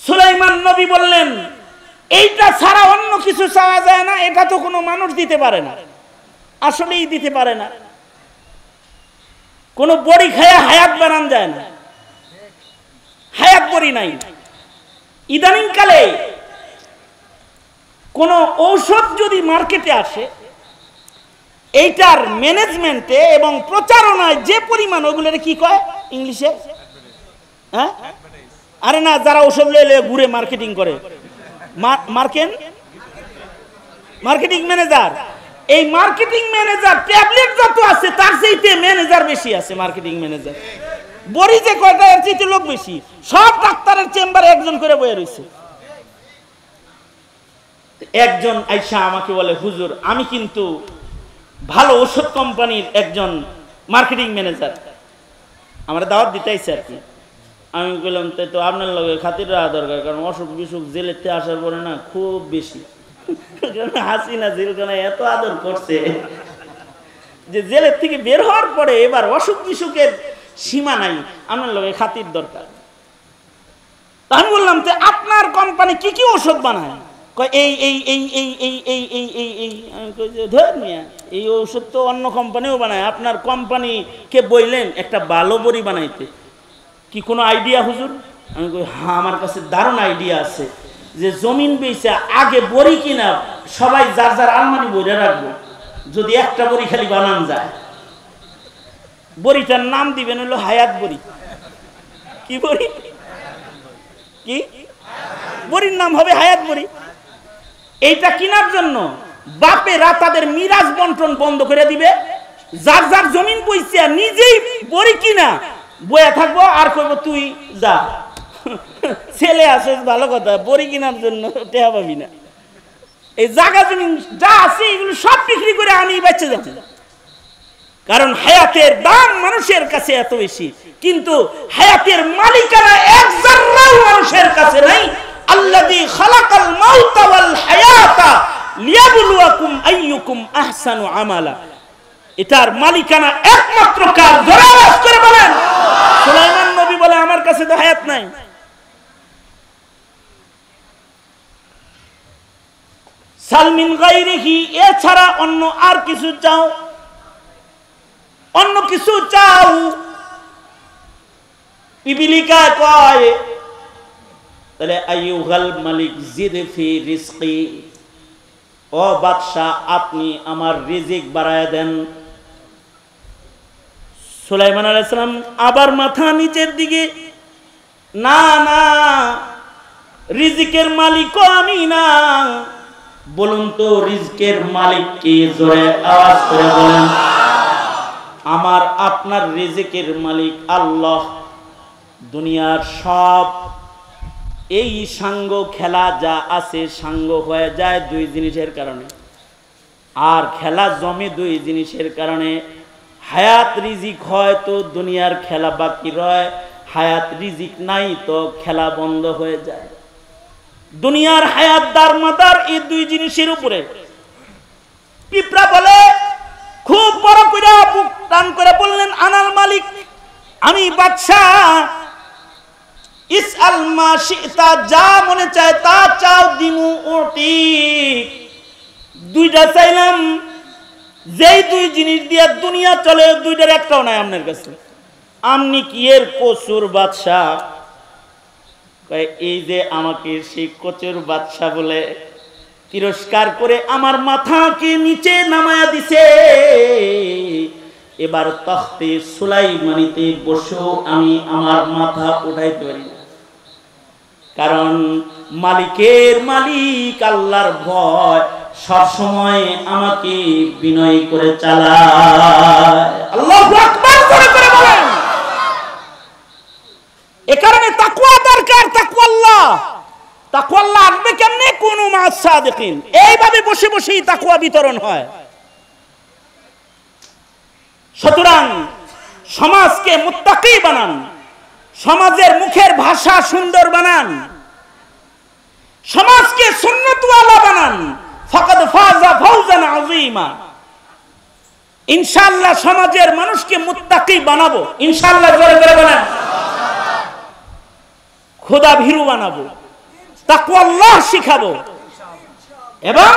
সুলাইমান নবী বললেন, এইটা ছাড়া অন্য কিছু চাওয়া যায় না, এটা তো কোনো মানুষ দিতে পারে না, আসলেই দিতে পারে না। কোন বড়ি খায়া হায়াত বানান যায় না, হায়াত বড়ি নাই। ইদানিং কালে কোন ঔষধ যদি মার্কেটে আসে, এইটার ম্যানেজমেন্টে এবং প্রচারণায় যে পরিমাণ, ওগুলোর কি কয় ইংলিশে, হ্যাঁ, আরে না, যারা ঔষধ লয়ে ঘুরে মার্কেটিং করে, মার্কেটিং ম্যানেজার, এই মার্কেটিং ম্যানেজার ট্যাবলেট যত আছে তার চাইতে ম্যানেজার বেশি আছে। মার্কেটিং ম্যানেজার বড়ি যে কয়টা, এর চাইতে লোক বেশি। সব ডাক্তারের চেম্বারে একজন করে বয়ে রয়েছে। একজন আইসা আমাকে বলে, হুজুর আমি কিন্তু ভালো ওষুধ কোম্পানির একজন মার্কেটিং ম্যানেজার, আমরা দাওয়াত দিতে আইছি আর কি। আমি বললাম, তাই তো আপনার লগে খাতির রাখা দরকার, কারণ অসুখ বিসুখ জেলের থেকে আসার পরে না খুব বেশি, হাসিনা জেলখানায় এত আদর করছে যে জেলের থেকে বের হওয়ার পরে এবার অসুখ বিসুখের সীমা নাই, আপনার লগে খাতির দরকার। আমি বললাম, তো আপনার কোম্পানি কি কি ওষুধ বানায়? এই এই এই এই এই এই এই এই এই আমি কই যে ধর মিয়া, এই ওষুধ তো অন্য কোম্পানিও বানায়, আপনার কোম্পানিকে বললেন একটা ভালো বড়ি বানাইতে, কি কোনো আইডিয়া হুজুর? আমি কই হ্যাঁ, আমার কাছে দারুণ আইডিয়া আছে, যে জমিন বেচে আগে বড়ি কিনা সবাই যার যার আলমারি বইরে রাখবো, যদি একটা বড়ি খালি বানান যায়, বড়িটার নাম দিবেন হলো হায়াত বড়ি। কি বড়ি? কি বড়ির নাম হবে হায়াত বড়ি। এইটা কেনার জন্য বাপেরা তাদের মিরাজ বন্টন বন্ধ করে দিবে, যার যার জমিন বইছে নিজেই বড়ি কিনা বয়া থাকবো, আর কইব তুই যা, ছেলে আসে ভালো কথা, বড়ি কেনার জন্য টেহা পাবি না। এই জায়গা জমিন যা আছে এগুলো সব বিক্রি করে আমি বেঁচে যাচ্ছি, কারণ হায়াতের দাম মানুষের কাছে এত বেশি, কিন্তু হায়াতের মালিকানা এক জাররাও মানুষের কাছে নাই। আল্লাযী খালাকাল মাউতা ওয়াল হায়াতা লিয়াবলুয়াকুম আইয়ুকুম আহসানু আমালা, এটার মালিকানা একমাত্র কার? জোরে আওয়াজ করে বলেন। সুলাইমান নবী বলে আমার কাছে তো হায়াত নাই। সালমিন গায়রিহি, এছাড়া অন্য আর কিছু চাও, অন্য কিছু চাও। পিপিলিকা কয় তাহলে আইয়ুহাল মালিক জিদ ফি রিজকি, ও বাদশা আপনি আমার রিজিক বাড়ায় দেন। সুলাইমান আলাইহিস সালাম আবার মাথা নিচের দিকে, না না, রিজিকের মালিকও আমি না। বলুন তো রিজিকের মালিক কে? জোরে আওয়াজ করে বলেন। আমার আপনার রিজিকের মালিক আল্লাহ। দুনিয়ার সব এই সাঙ্গ খেলা যা আছে সাঙ্গ হয়ে যায় দুই জিনিসের কারণে, আর খেলা জমে দুই জিনিসের কারণে। হায়াত রিজিক হয় তো দুনিয়ার খেলা বাকি রয়, হায়াত রিজিক নাই তো খেলা বন্ধ হয়ে যায়। দুনিয়ার হায়াত দারমাদার এই দুই জিনিসের উপরে। পিঁপড়া বলে, খুব বড় করে বুক টান করে বললেন, আনাল মালিক, আমি বাদশাহ। ইসআল মা শিতা, যা মনে চায় তা চাও, দিমু ওটি। দুইটা চাইলাম, যেই দুই জিনিস দিয়ে দুনিয়া চলে দুইটার একটাও নাই আপনার কাছে। আমনি কি এর কসুর বাদশাহ? এই যে আমাকে সেই কচুর বাদশাহ বলে তিরস্কার করে আমার মাথাকে নিচে নামায়া দিছে, এবার তখতে সুলাইমানিতে বসেও আমি আমার মাথা উঠাইতে পারি না, কারণ মালিকের মালিক আল্লাহর ভয় সবসময় আমাকে বিনয় করে চালায়। আল্লাহু আকবার করে বলেন। এ কারণে তাকওয়া দরকার, তাকওয়াল্লাহ। তাকওয়াল্লাহ আসবে কেমনে? কুনু মা'আস সাদিকিন, এইভাবে বসে বসেই তাকওয়া বিতরণ হয়। সুতরাং সমাজকে মুত্তাকি বানান, সমাজের মুখের ভাষা সুন্দর বানান, সমাজকে সুন্নতওয়ালা বানান। ফাকাদ ফাযা ফাওজান আযীমা। ইনশাআল্লাহ সমাজের মানুষকে মুত্তাকি বানাবো, ইনশাআল্লাহ জোরে করে বলেন। খোদা ভীরু বানাবো, তাকওয়াল্লাহ শিখাবো, এবং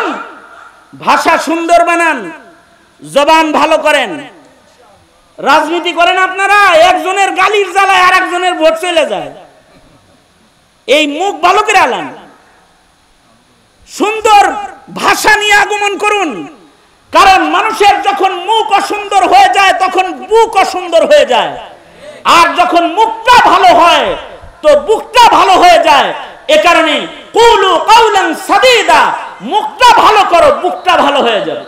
ভাষা সুন্দর বানান, জবান ভালো করেন। রাজনীতি করেন আপনারা, একজনের গালির জ্বালায় আর একজনের ভোট চলে যায়। এই মুখ ভালো করে আলান, সুন্দর ভাষা নিয়ে আগমন করুন, কারণ মানুষের যখন মুখ অসুন্দর হয়ে যায় তখন বুক অসুন্দর হয়ে যায়, আর যখন মুখটা ভালো হয় তো বুকটা ভালো হয়ে যায়। এ কারণে কুলু কাওলান সাদীদা, মুখটা ভালো করো, বুকটা ভালো হয়ে যাবে।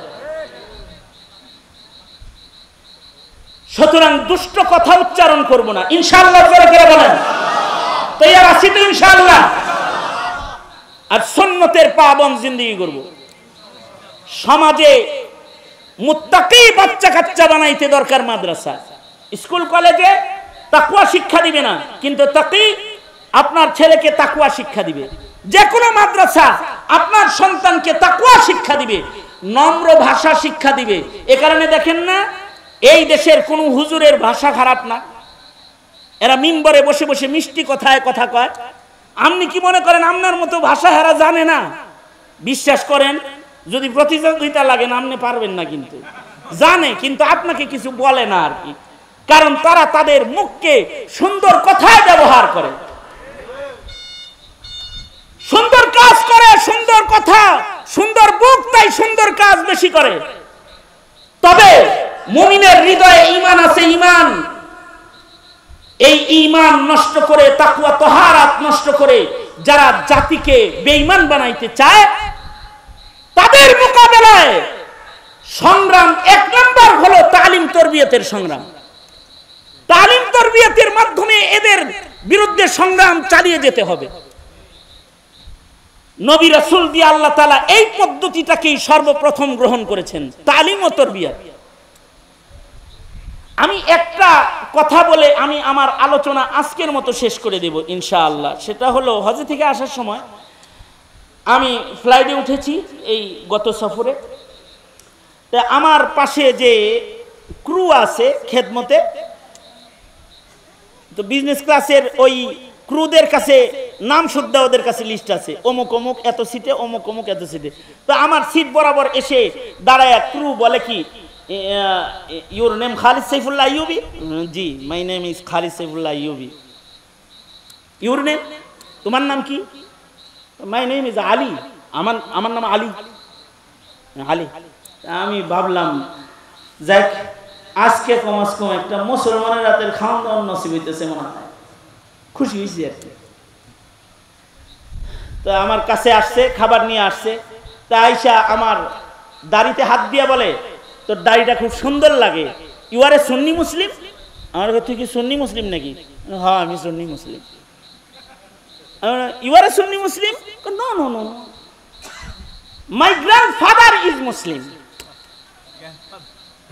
সুতরাং দুষ্ট কথা উচ্চারণ করব না, ইনশাআল্লাহ জোরে করে বলেন। তৈয়ার আছি তো ইনশাআল্লাহ? আর সুন্নতের পাবন জিন্দেগি করব। সমাজে মুত্তাকি বাচ্চা কাচ্চা বানাইতে দরকার। মাদ্রাসা, স্কুল, কলেজে তাকওয়া শিক্ষা দিবে না, কিন্তু তাকি আপনার ছেলেকে তাকওয়া শিক্ষা দিবে। যে কোনো মাদ্রাসা আপনার সন্তানকে তাকওয়া শিক্ষা দিবে, নম্র ভাষা শিক্ষা দিবে। এ কারণে দেখেন না, এই দেশের কোন হুজুরের ভাষা খারাপ না, এরা মিম্বরে বসে বসে মিষ্টি কথায় কথা কয়। আপনি কি মনে করেন আপনার মতো ভাষা হেরা জানে না? বিশ্বাস করেন, যদি প্রতিযোগিতা লাগে না, আপনি পারবেন না, কিন্তু জানে, কিন্তু আপনাকে কিছু বলে না আর কি, কারণ তারা তাদের মুখকে সুন্দর কথায় ব্যবহার করে, সুন্দর কাজ করে, সুন্দর কথা, সুন্দর বুক, তাই সুন্দর কাজ বেশি করে। তবে মুমিনের হৃদয়ে ঈমান আছে, ঈমান, এই ঈমান নষ্ট করে, তাকওয়া তাহারাত নষ্ট করে যারা জাতিকে বেঈমান বানাইতে চায়, তাদের মোকাবেলায় সংগ্রাম এক নম্বর হলো তালিম তরবিয়তের সংগ্রাম। তালিম তরবিয়তের মাধ্যমে এদের বিরুদ্ধে সংগ্রাম চালিয়ে যেতে হবে। নবী রাসূল দিয়ে আল্লাহ তাআলা এই পদ্ধতিটাকেই সর্বপ্রথম গ্রহণ করেছেন, তালিম ও তরবিয়ত। আমি একটা কথা বলে আমি আমার আলোচনা আজকের মতো শেষ করে দেব ইনশাআল্লাহ। সেটা হলো, হজ থেকে আসার সময় আমি ফ্লাইটে উঠেছি এই গত সফরে, তা আমার পাশে যে ক্রু আছে খেদমতে, তো বিজনেস ক্লাসের ওই ক্রুদের কাছে নাম শুদ্ধা ওদের কাছে লিস্ট আছে, অমুক অমুক এত সিটে, অমুক অমুক এত সিটে। তো আমার সিট বরাবর এসে দাঁড়ায় ক্রু বলে কি, your name Khalid Saifullah Ayyubi? G, my name is Khalid Saifullah Ayyubi. Your name, তোমার নাম কি? মাই নেম ইজ আলী, আমার নাম আলী। আলী। আমি ভাবলাম যাক, আজকে কমাস কম একটা মুসলমানের রাতের খাওয়ান দাওয়ান নসিব হইতেছে, মনে হয় খুশি হয়েছি আর কি। তো আমার কাছে আসছে, খাবার নিয়ে আসছে, তা আইসা আমার দাড়িতে হাত দিয়া বলে, তোর দাড়িটা খুব সুন্দর লাগে, ইউ আর এ সুন্নি মুসলিম? আমার তুই কি সুন্নি মুসলিম নাকি? হ্যাঁ, আমি Sunni Muslim. You are a Sunni Muslim? No no no, my grandfather is Muslim.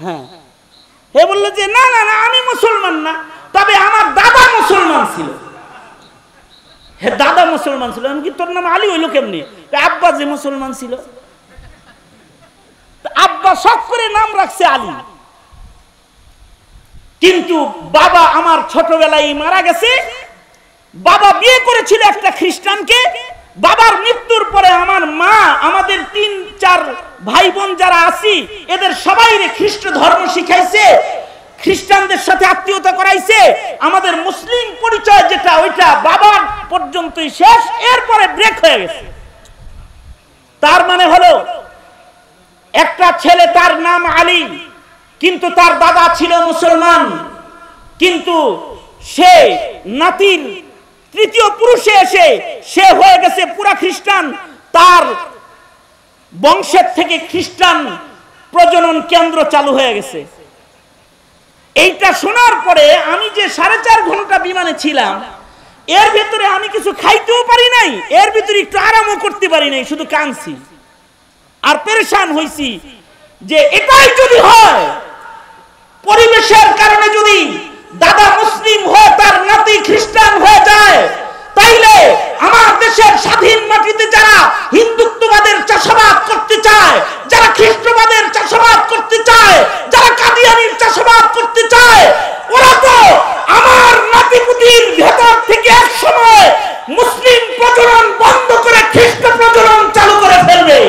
হ্যাঁ, হে বললো যে না না না, আমি মুসলমান না, তবে আমার দাদা মুসলমান ছিল। হে, দাদা মুসলমান ছিল? আমি কি, তোর নাম আলী হইলো কেমনি? আব্বা যে মুসলমান ছিল, আব্বা শখ করে নাম রাখছে আলী, কিন্তু বাবা আমার ছোটবেলায় মারা গেছে। বাবা বিয়ে করেছিল একটা খ্রিস্টানকে। বাবার মৃত্যুর পরে আমার মা আমাদের 3-4 ভাই বোন যারা আছি, এদের সবাইরে খ্রিস্ট ধর্ম শিখাইছে, খ্রিস্টানদের সাথে আত্মীয়তা করাইছে। আমাদের মুসলিম পরিচয় যেটা, ওইটা বাবার পর্যন্তই শেষ, এরপরে ব্রেক হয়ে গেছে। তার মানে হলো, একটা ছেলে তার নাম আলী, কিন্তু তার দাদা ছিল মুসলমান, কিন্তু সে নাতির তৃতীয় পুরুষে এসে সে হয়ে গেছে পুরা খ্রিস্টান। তার বংশের থেকে খ্রিস্টান প্রজনন কেন্দ্র চালু হয়ে গেছে। এইটা শোনার পরে আমি যে 4.5 ঘন্টা বিমানে ছিলাম, এর ভিতরে আমি কিছু খাইতেও পারি নাই, এর ভিতরে একটু আরামও করতে পারি নাই, শুধু কাঁদছি আর পেরেশান হইছি যে এটাই যদি হয়, পরিবেশের কারণে যদি দাদা মুসলিম হয়ে তার নাতি খ্রিস্টান হয়ে যায়, তাইলে আমার দেশের স্বাধীন মাটিতে যারা হিন্দুত্ববাদের চাষাবাদ করতে চায়, যারা খ্রিস্টবাদের চাষাবাদ করতে চায়, যারা কাদিয়ানির চাষাবাদ করতে চায়, ওরা তো আমার নাতিপুতির ভেতর থেকে এক সময় মুসলিম প্রজনন বন্ধ করে খ্রিস্ট প্রজনন চালু করে ফেলবে।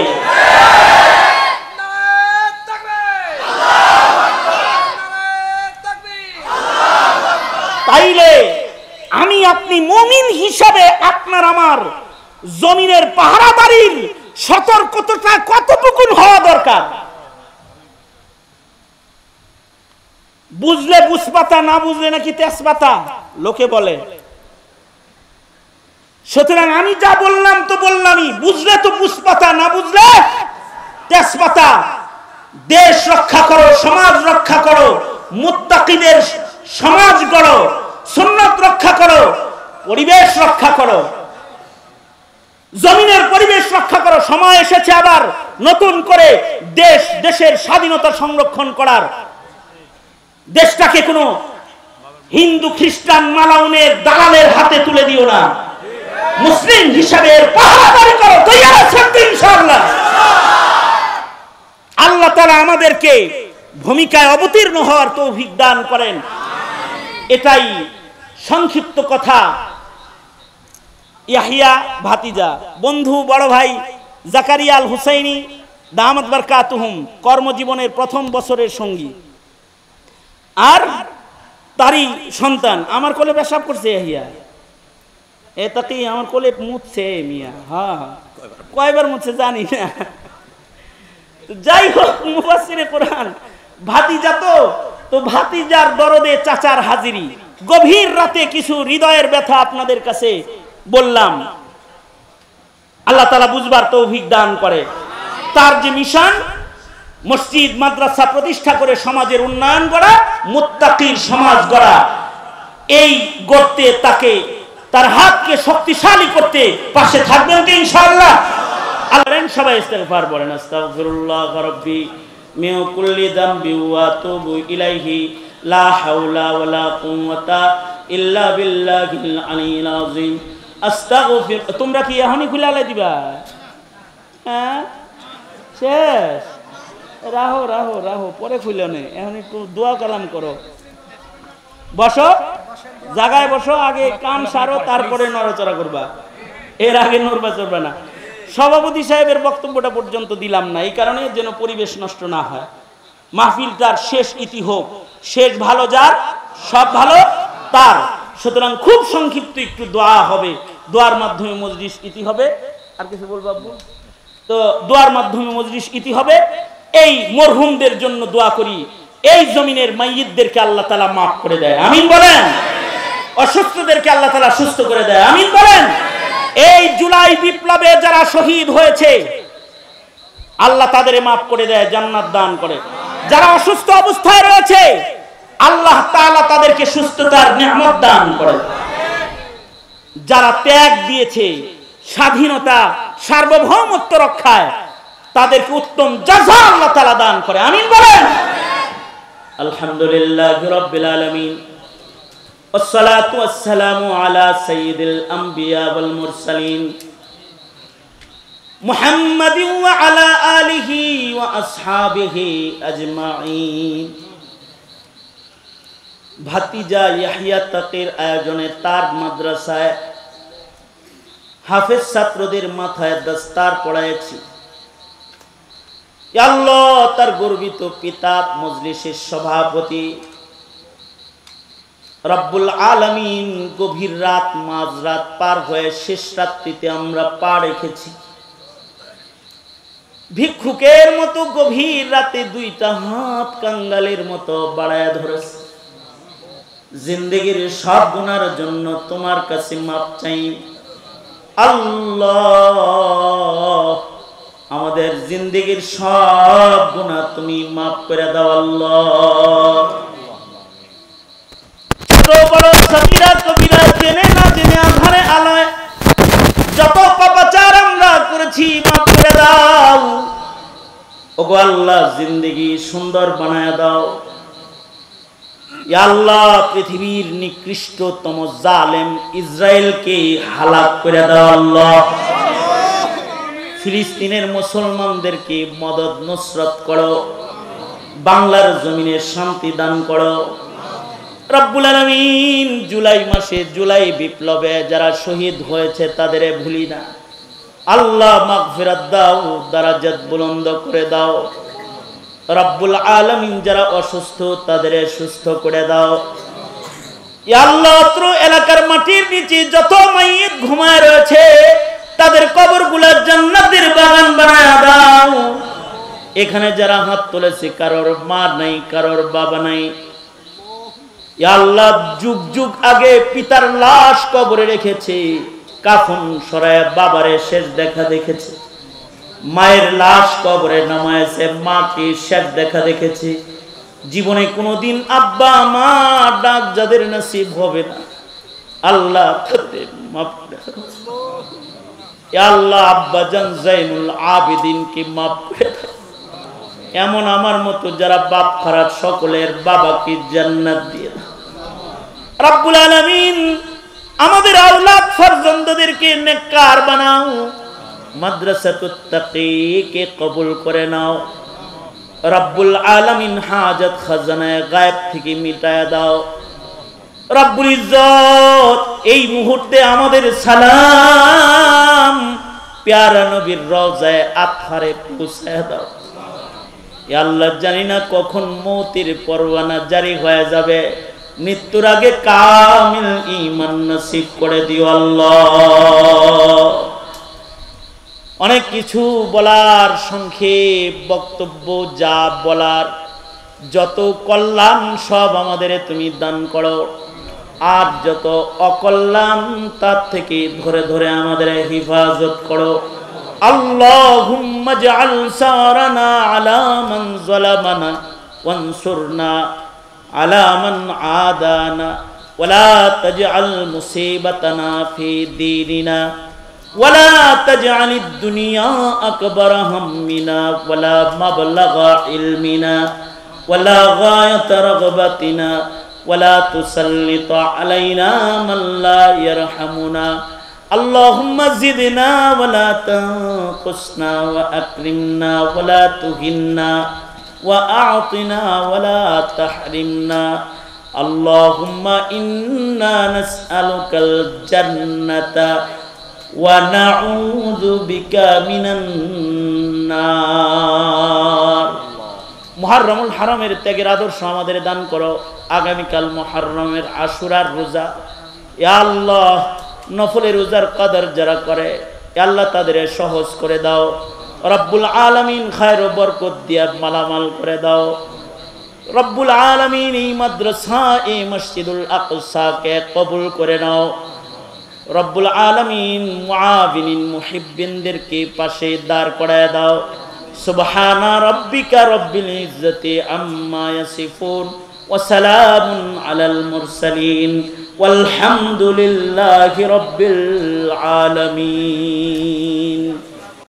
তাইলে আমি আপনি মুমিন হিসাবে আপনার আমার জমিনের পাহারাদারির সতর্কতা কতটুকু হওয়া দরকার? বুঝলে বুঝপাতা, না বুঝলে নাকি তেজপাতা লোকে বলে। সুতরাং আমি যা বললাম তো বললামই, বুঝলে তো বুঝপাতা, না বুঝলে তেজপাতা। দেশ রক্ষা করো, সমাজ রক্ষা করো, মুত্তাকিদের সমাজ গড়ো, সুন্নাত রক্ষা করো, পরিবেশ রক্ষা করো, জমিনের পরিবেশ রক্ষা করো। সময় এসেছে আবার নতুন করে দেশের স্বাধীনতা সংরক্ষণ করার। দেশটাকে কোনো হিন্দু খ্রিস্টান মালাউনের দালালের হাতে তুলে দিও না, মুসলিম হিসাবে পাহারাদারি করো, তৈরি আছেন তো ইনশাআল্লাহ। আল্লাহ তাআলা আমাদেরকে ভূমিকায় অবতীর্ণ হওয়ার তৌফিক দান করেন। এটাই সংক্ষিপ্ত কথা। ইয়াহিয়া ভাতিজা, বন্ধু, বড় ভাই, জাকারিয়া আল হুসাইনি দামাত বারকাতুহুম কর্মজীবনের প্রথম বছরের সঙ্গী, আর তারই সন্তান আমার কোলে পেশাব করছে হিয়া, এ তাকি আমার কোলে মুছছে মিয়া। হ্যাঁ, কয়বার মুছছে জানি না। যাই হোক, মুফাসসিরে কোরআন ভাতিজা তো ভাতিজার দরদে চাচার হাজিরি। গভীর রাতে কিছু হৃদয়ের ব্যথা আপনাদের কাছে বললাম, আল্লাহ তাআলা বুঝবার তৌফিক দান করে। তার যে মিশন, মসজিদ মাদ্রাসা প্রতিষ্ঠা করে সমাজের উন্নয়ন করা, মুত্তাকির সমাজ গড়া, এই গড়তে তাকে তার হাতকে শক্তিশালী করতে পাশে থাকবেন তো ইনশাআল্লাহ। আল্লাহ সবাই ইস্তিগফার বলেন, আস্তাগফিরুল্লাহ রাব্বি মিন কুল্লি যামবি ওয়া আতুবু ইলাইহি লা হাওলা ওয়ালা কুওয়াতা ইল্লা বিল্লাহিল আলিয়্যিল আযীম। আস্তাগফির। তোমরা কি এখনই খুলে দিবা? হ্যাঁ, শেষ? রাহো রাহো রাহো, পরে খুলে নে, এখন একটু দোয়া কালাম করো। বসো, জায়গায় বসো, আগে কান সারো, তারপরে নড়াচড়া করবা, এর আগে নড়বা চড়বা না। সভাপতি সাহেবের বক্তব্যটা পর্যন্ত দিলাম না, এই কারণে যেন পরিবেশ নষ্ট না হয়। মাহফিলটার শেষ ইতি হোক, শেষ ভালো যার, সব ভালো তার। সুতরাং খুব সংক্ষিপ্ত একটু দোয়া হবে, দোয়ার মাধ্যমে মজলিস ইতি হবে। আর কিছু বলবো আব্বু? তো দোয়ার মাধ্যমে মজলিস ইতি হবে। এই মরহুমদের জন্য দোয়া করি, এই জমিনের মাইয়িতদেরকে আল্লাহ তাআলা মাফ করে দেয়, আমিন বলেন। অসুস্থদেরকে আল্লাহ তাআলা সুস্থ করে দেয়, আমিন বলেন। এই জুলাই বিপ্লবে যারা শহীদ হয়েছে, আল্লাহ তাদের মাফ করে দেয়, জান্নাত দান করে। যারা অসুস্থ অবস্থায় রয়েছে, আল্লাহ তাআলা তাদেরকে সুস্থতার নিয়ামত দান করে। যারা ত্যাগ দিয়েছে স্বাধীনতা সার্বভৌমত্ব রক্ষায়, তাদেরকে উত্তম জাযা আল্লাহ তাআলা দান করে, আমিন বলেন। আলহামদুলিল্লাহি রাব্বিল আলামিন, والصلاة والسلام على سيد الأنبياء والمرسلين محمد وعلى آله وأصحابه أجمعين। ভাতিজা ইয়াহিয়া তাকির আয়োজনে তার মাদ্রাসায় হাফেজ ছাত্রদের মাথায় দস্তার পড়াইছি। আল্লাহ, তার গর্বিত পিতা মজলিসের সভাপতি রব্বুল আলামিন, গভীর রাত মাঝরাত পার হয়ে শেষ রাত্রিতে আমরা পা রেখেছি। ভিক্ষুকের মতো গভীর রাতে দুইটা হাত কাঙ্গালের মতো বাড়ায় ধরেছে। জিন্দেগির সব গুনার জন্য তোমার কাছে মাপ চাই আল্লাহ। আমাদের জিন্দেগির সব গুনাহ তুমি মাফ করে দাও আল্লাহ। বড় সগীরা কবিরা, জেনে না জেনে, আধারে আলোয় যত পাপাচার আমরা করেছি মাফ করে দাও। ওগো আল্লাহ, জিন্দেগি সুন্দর বানায় দাও। ইয়া আল্লাহ, পৃথিবীর নিকৃষ্টতম জালেম ইসরায়েলকে হালাক করে দাও আল্লাহ। ফিলিস্তিনের মুসলমানদেরকে মদদ নসরত করো, বাংলার জমিনে শান্তি দান করো রব্বুল আলামিন। জুলাই মাসে, জুলাই বিপ্লবে যারা শহীদ হয়েছে তাদের ভুলি না আল্লাহ। মাগফিরাত দাও, দারাজাত বুলন্দ করে দাও রব্বুল আলামিন। যারা অসুস্থ তাদের সুস্থ করে দাও ইয়া আল্লাহ। অত্র এলাকার মাটির নিচে যত মাইয়িত ঘুমায় রয়েছে, তাদের কবরগুলো জান্নাতের বাগান বানায় দাও। এখানে যারা হাত তুলেছে, কারোর মা নাই, কারোর বাবা নাই, ইয়া আল্লাহ, যুগ যুগ আগে পিতার লাশ কবরে রেখেছে, কাফন সরায় বাবারে শেষ দেখা দেখেছে। মায়ের লাশ কবরে নামায়েছে, মাকে শেষ দেখা দেখেছে। জীবনে কোনোদিন আব্বা মা ডাক যাদের নসিব হবে না, আল্লাহ তাদের মাফ করে দাও ইয়া আল্লাহ। আব্বা জান জাইনুল আবেদিনকে মাফ করে দাও। এমন আমার মতো যারা বাপ খারাপ, সকলের বাবাকে জান্নাত দিয়ে দাও রব্বুল আলামিন। আমাদের আওলাদ ফরজন্দদেরকে নেককার বানাও, মাদ্রাসাতুত তাকিকে কবুল করে নাও রব্বুল আলামিন। হাজত খাজানায়ে গায়েব থেকে মিটায় দাও রব্বুল ইজ্জত। এই মুহূর্তে আমাদের সালাম প্যারা নবীর রওজায়ে আতহারে পৌঁছায় দাও। ইয়া আল্লাহ, জানি না কখন মৌতের পরওয়ানা জারি হয়ে যাবে, মৃত্যুর আগে কামিল ঈমান নসিব করে দিও আল্লাহ। অনেক কিছু বলার, সংক্ষেপ বক্তব্য, যা বলার, যত কল্যাণ সব আমাদের তুমি দান করো, আর যত অকল্যাণ তার থেকে ধরে ধরে আমাদের হিফাজত করো। আল্লাহুম্মা জাআল সারানা আলা মান যালামানা ওয়ানসুরনা আলা মান আদানা ওয়ালা তাজআল মুসিবাতানা ফি দীনিনা ওয়ালা তাজআলিদ দুনিয়া আকবার হাম্মিনা ওয়ালা মাবলাগা ইলমিনা ওয়ালা গায়াতা রাগবাতিনা ওয়ালা তুসাল্লিত আলাইনা মান লা ইয়ারহামুনা। আল্লাহুম্মা জিদনা ওয়ালা তানকুসনা ওয়া আকরিমনা ওয়ালা তুহিন্না ওয়া আ'তিনা ওয়ালা তাহরিমনা। আল্লাহুম্মা ইন্না নাসআলুকাল জান্নাতা ওয়া নাউযু বিকা মিনান নার। মুহররমুল হারামের ত্যাগের আদর্শ আমাদের দান করো। আগামীকাল মুহররমের আশুরার রোজা, ইয়া আল্লাহ, নফলের রোজার কদর যারা করে, ইয়া আল্লাহ তাদের সহজ করে দাও। রব্বুল আলামিন খায়র ও বরকত দিয়া মালামাল করে দাও। রব্বুল আলামিন এই মাদ্রাসা, এই মসজিদুল আকসাকে কবুল করে নাও। রব্বুল আলামিন মুআবিনিন মুহিব্বিনদেরকে পাশে দাঁড় করায় দাও। সুবহানা রাব্বিকা রব্বিল ইজ্জাতি আম্মা ইয়াসিফুন ওয়া সালামুন আলাল মুরসালিন ওয়ালহামদুলিল্লাহি রাব্বিল আলামিন।